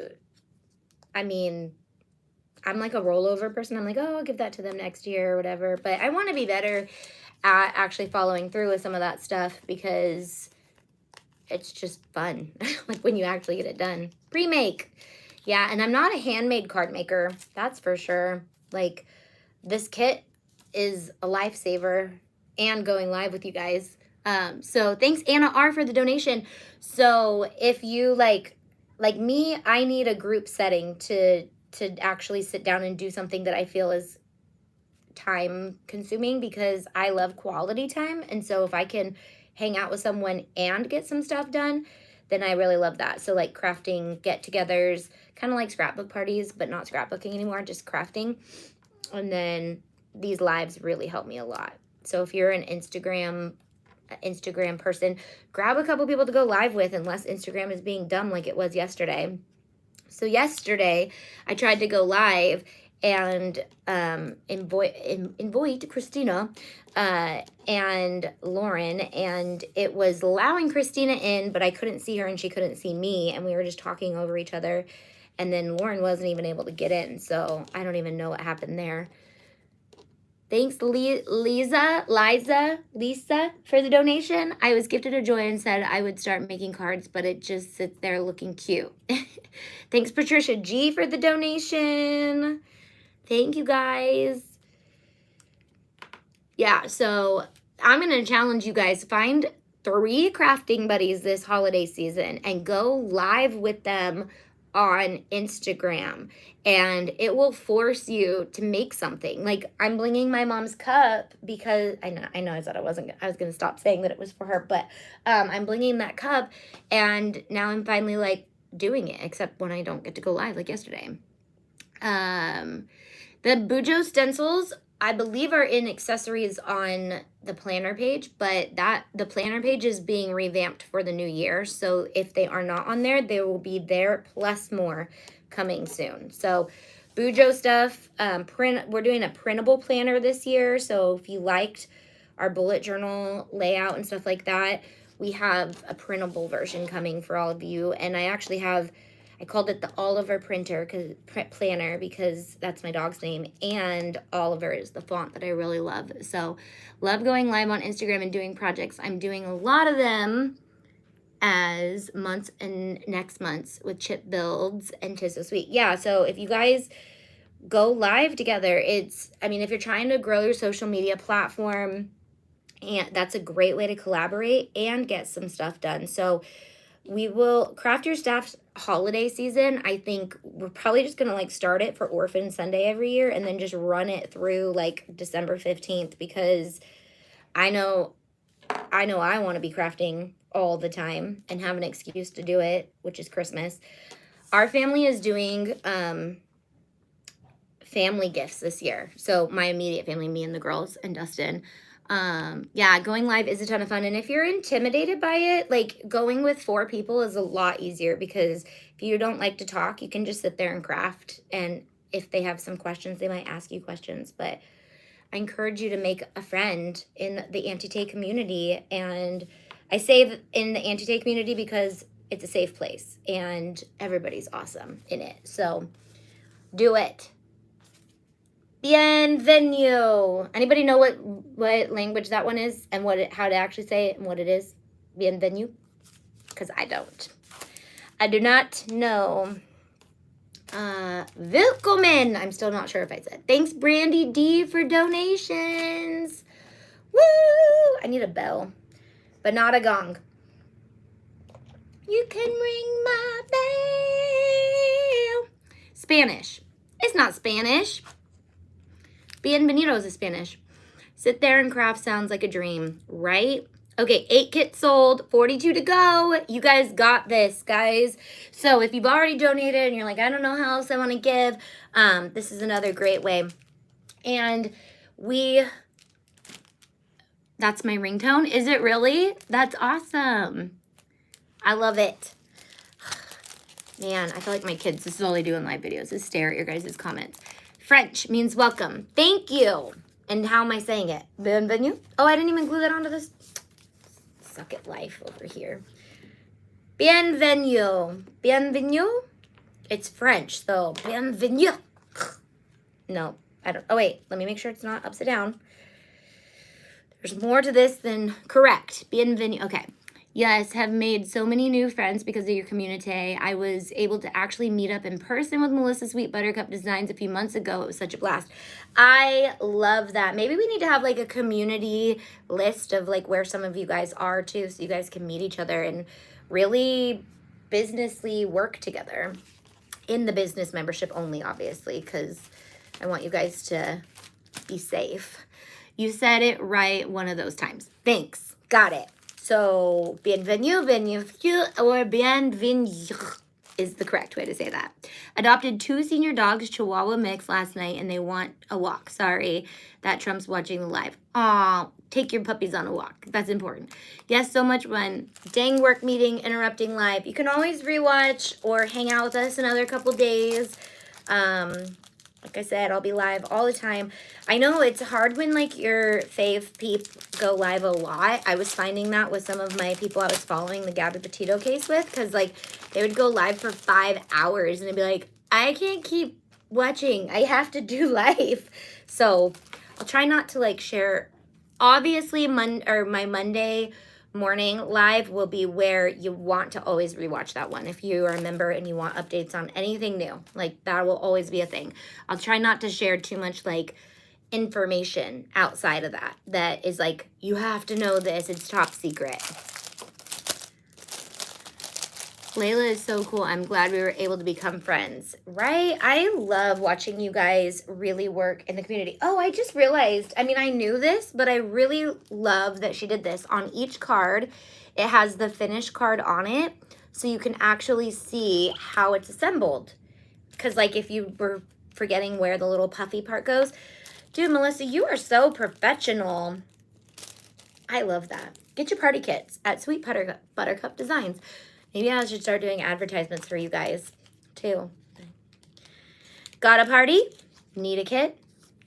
mean, I'm like a rollover person. I'm like, oh, I'll give that to them next year or whatever. But I want to be better at actually following through with some of that stuff, because it's just fun. Like when you actually get it done. Pre-make. Yeah, and I'm not a handmade card maker. That's for sure. Like, this kit is a lifesaver, and going live with you guys. So thanks Anna R for the donation. So if you like me, I need a group setting to actually sit down and do something that I feel is time consuming, because I love quality time. And so if I can hang out with someone and get some stuff done, then I really love that. So like crafting get-togethers, kind of like scrapbook parties, but not scrapbooking anymore, just crafting. And then these lives really help me a lot. So if you're an Instagram person, grab a couple people to go live with, unless Instagram is being dumb like it was yesterday. So yesterday I tried to go live and invite Christina and Lauren, and it was allowing Christina in, but I couldn't see her and she couldn't see me, and we were just talking over each other, and then Lauren wasn't even able to get in, so I don't even know what happened there. Thanks, Lisa, for the donation. I was gifted a joy and said I would start making cards, but it just sits there looking cute. Thanks, Patricia G, for the donation. Thank you, guys. Yeah, so I'm going to challenge you guys. Find 3 crafting buddies this holiday season and go live with them on Instagram, and it will force you to make something. Like, I'm blinging my mom's cup because I know I said I was going to stop saying that it was for her, but I'm blinging that cup, and now I'm finally like doing it, except when I don't get to go live like yesterday. The Bujo stencils, I believe, are in accessories on the planner page, but the planner page is being revamped for the new year. So if they are not on there, they will be there, plus more coming soon. So Bujo stuff, we're doing a printable planner this year. So if you liked our bullet journal layout and stuff like that, we have a printable version coming for all of you. And I called it the Oliver planner because that's my dog's name, and Oliver is the font that I really love. So love going live on Instagram and doing projects. I'm doing a lot of them as months and next months with chip builds and 'Tis So Sweet. Yeah, so if you guys go live together, if you're trying to grow your social media platform, and that's a great way to collaborate and get some stuff done. So we will craft your staff's holiday season. I think we're probably just going to like start it for Orphan Sunday every year and then just run it through like December 15th, because I know I want to be crafting all the time and have an excuse to do it, which is Christmas. Our family is doing family gifts this year. So my immediate family, me and the girls and Dustin. Yeah, going live is a ton of fun. And if you're intimidated by it, like, going with 4 people is a lot easier, because if you don't like to talk, you can just sit there and craft. And if they have some questions, they might ask you questions. But I encourage you to make a friend in the Auntie community. And I say in the Auntie community because it's a safe place and everybody's awesome in it. So do it. Bienvenue. Anybody know what language that one is and how to actually say it and what it is? Bienvenue? Because I don't. I do not know. Willkommen. I'm still not sure if I said. Thanks, Brandy D, for donations. Woo! I need a bell, but not a gong. You can ring my bell. Spanish. It's not Spanish. Bienvenidos is Spanish. Sit there and craft sounds like a dream, right? Okay, 8 kits sold, 42 to go. You guys got this, guys. So if you've already donated and you're like, I don't know how else I want to give, this is another great way. And that's my ringtone. Is it really? That's awesome. I love it. Man, I feel like my kids, this is all they do in live videos, is stare at your guys' comments. French means welcome. Thank you. And how am I saying it? Bienvenue? Oh, I didn't even glue that onto this. Suck at life over here. Bienvenue. Bienvenue? It's French, though. Bienvenue. No, I don't. Oh, wait. Let me make sure it's not upside down. There's more to this than correct. Bienvenue. Okay. Yes, have made so many new friends because of your community. I was able to actually meet up in person with Melissa Sweet Buttercup Designs a few months ago. It was such a blast. I love that. Maybe we need to have like a community list of like where some of you guys are too, so you guys can meet each other and really businessly work together. In the business membership only, obviously, because I want you guys to be safe. You said it right one of those times. Thanks. Got it. So, bienvenue, bienvenue, or bienvenue is the correct way to say that. Adopted 2 senior dogs, Chihuahua mix, last night, and they want a walk. Sorry, that Trump's watching the live. Aw, take your puppies on a walk. That's important. Yes, so much fun. Dang work meeting, interrupting live. You can always rewatch or hang out with us another couple days. Like I said, I'll be live all the time. I know it's hard when like your fave peep go live a lot. I was finding that with some of my people I was following the Gabby Petito case with, because like they would go live for 5 hours and they'd be like, I can't keep watching. I have to do live. So I'll try not to like share. Obviously, my Monday morning live will be where you want to always rewatch that one if you are a member and you want updates on anything new. Like that will always be a thing. I'll try not to share too much like information outside of that is like, you have to know this, it's top secret. Layla is so cool. I'm glad we were able to become friends, right? I love watching you guys really work in the community. Oh, I just realized, I mean, I knew this, but I really love that she did this. On each card, it has the finished card on it, so you can actually see how it's assembled. Because, like, if you were forgetting where the little puffy part goes. Dude, Melissa, you are so professional. I love that. Get your party kits at Sweet Buttercup Designs. Maybe I should start doing advertisements for you guys, too. Got a party? Need a kit?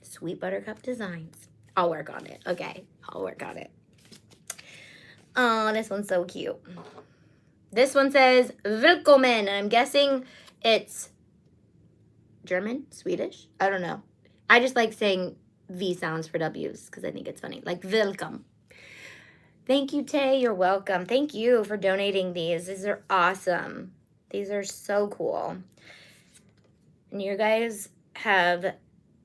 Sweet Buttercup Designs. I'll work on it. Okay, I'll work on it. Oh, this one's so cute. This one says, Willkommen, and I'm guessing it's German, Swedish? I don't know. I just like saying V sounds for W's because I think it's funny. Like, welcome. Thank you, Tay. You're welcome. Thank you for donating these. These are awesome. These are so cool. And you guys have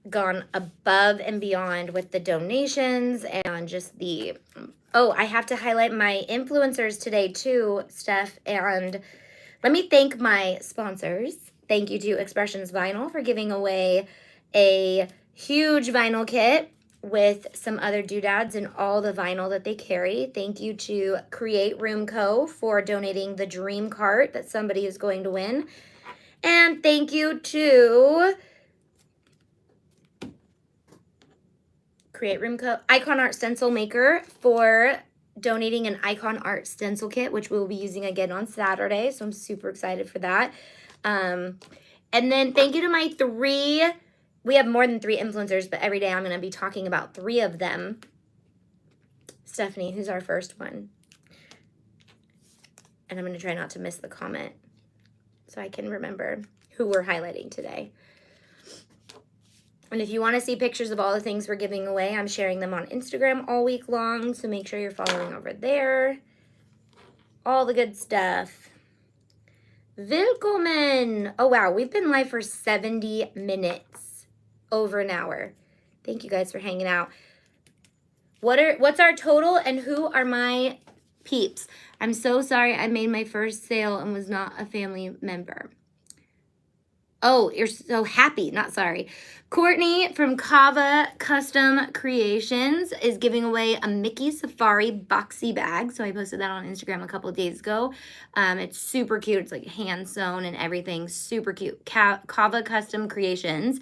gone above and beyond with the donations and just the... Oh, I have to highlight my influencers today too, Steph. And let me thank my sponsors. Thank you to Expressions Vinyl for giving away a huge vinyl kit with some other doodads and all the vinyl that they carry. Thank you to Create Room Co. for donating the dream cart that somebody is going to win. And thank you to Create Room Co. Icon Art Stencil Maker for donating an Icon Art stencil kit, which we'll be using again on Saturday. So I'm super excited for that. And then thank you to my 3... We have more than 3 influencers, but every day I'm going to be talking about 3 of them. Stephanie, who's our first one? And I'm going to try not to miss the comment so I can remember who we're highlighting today. And if you want to see pictures of all the things we're giving away, I'm sharing them on Instagram all week long. So make sure you're following over there. All the good stuff. Willkommen. Oh, wow. We've been live for 70 minutes. Over an hour. Thank you guys for hanging out. What's our total and who are my peeps? I'm so sorry I made my first sale and was not a family member. Oh, you're so happy, not sorry. Courtney from Kava Custom Creations is giving away a Mickey Safari boxy bag. So I posted that on Instagram a couple of days ago. It's super cute. It's like hand sewn and everything. Super cute. Kava Custom Creations.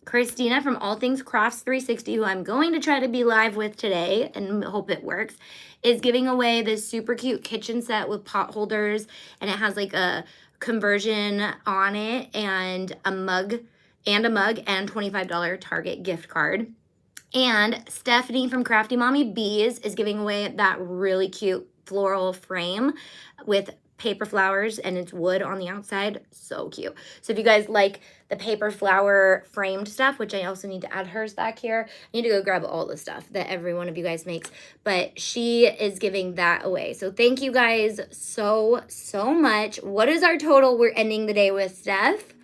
Christina from All Things Crafts 360, who I'm going to try to be live with today and hope it works, is giving away this super cute kitchen set with pot holders, and it has like a conversion on it and a mug and $25 Target gift card. And Stephanie from Crafty Mommy Bees is giving away that really cute floral frame with paper flowers, and it's wood on the outside. So cute. So if you guys like the paper flower framed stuff, which I also need to add hers back here, I need to go grab all the stuff that every one of you guys makes, but she is giving that away. So thank you guys so much. What is our total? We're ending the day with, Steph,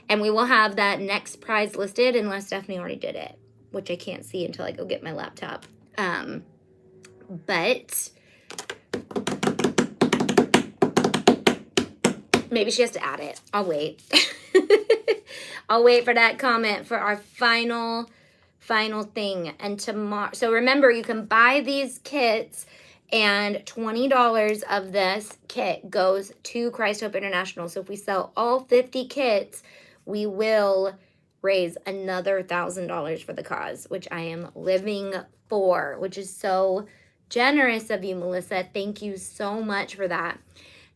and we will have that next prize listed unless Stephanie already did it, which I can't see until I go get my laptop. But maybe she has to add it. I'll wait. I'll wait for that comment for our final thing. And tomorrow, so remember, you can buy these kits, and $20 of this kit goes to Christ Hope International. So if we sell all 50 kits, we will raise another $1,000 for the cause, which I am living for, which is so generous of you, Melissa. Thank you so much for that.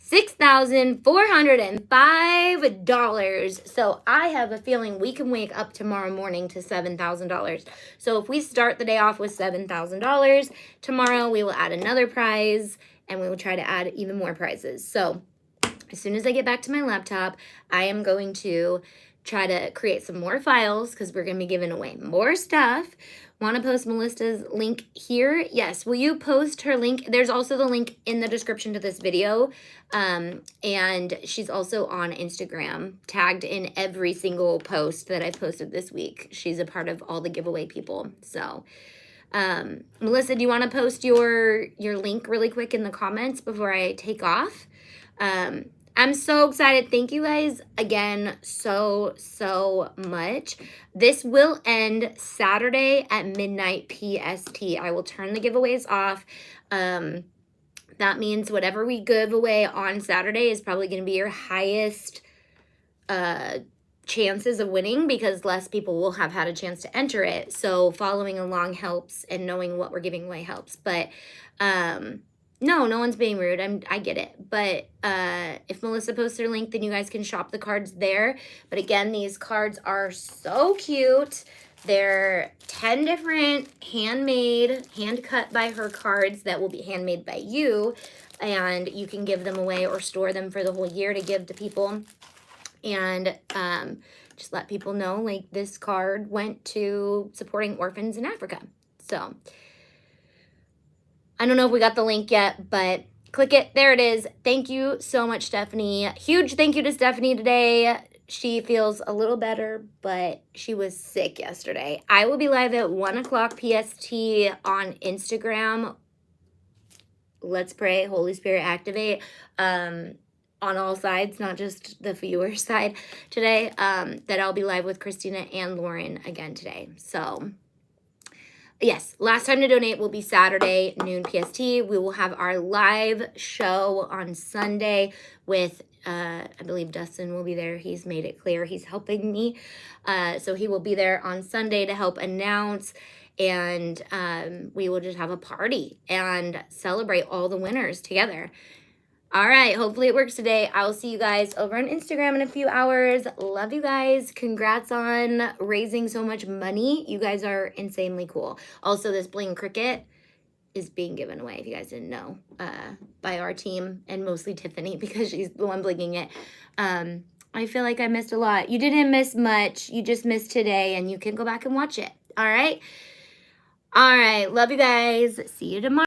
$6,405. So I have a feeling we can wake up tomorrow morning to $7,000. So if we start the day off with $7,000, tomorrow we will add another prize, and we will try to add even more prizes. So as soon as I get back to my laptop, I am going to try to create some more files because we're going to be giving away more stuff. Want to post Melissa's link here? Yes. Will you post her link? There's also the link in the description to this video. And she's also on Instagram, tagged in every single post that I posted this week. She's a part of all the giveaway people. So, Melissa, do you want to post your link really quick in the comments before I take off? I'm so excited. Thank you guys again so much. This will end Saturday at midnight PST. I will turn the giveaways off. That means whatever we give away on Saturday is probably going to be your highest chances of winning, because less people will have had a chance to enter it. So following along helps, and knowing what we're giving away helps. But no one's being rude. I get it. But if Melissa posts her link, then you guys can shop the cards there. But again, these cards are so cute. They're 10 different handmade, hand-cut by her cards that will be handmade by you. And you can give them away or store them for the whole year to give to people. And just let people know, like, this card went to supporting orphans in Africa. So I don't know if we got the link yet, but click it. There it is. Thank you so much, Stephanie. Huge thank you to Stephanie today. She feels a little better, but she was sick yesterday. I will be live at 1 o'clock PST on Instagram. Let's pray, Holy Spirit activate, on all sides, not just the viewer side today, that I'll be live with Christina and Lauren again today. So yes, last time to donate will be Saturday, noon PST. We will have our live show on Sunday with, I believe Dustin will be there. He's made it clear he's helping me. So he will be there on Sunday to help announce, and we will just have a party and celebrate all the winners together. All right, hopefully it works today. I will see you guys over on Instagram in a few hours. Love you guys. Congrats on raising so much money. You guys are insanely cool. Also, this bling Cricut is being given away, if you guys didn't know, by our team, and mostly Tiffany, because she's the one blinging it. I feel like I missed a lot. You didn't miss much. You just missed today, and you can go back and watch it. All right? All right. Love you guys. See you tomorrow.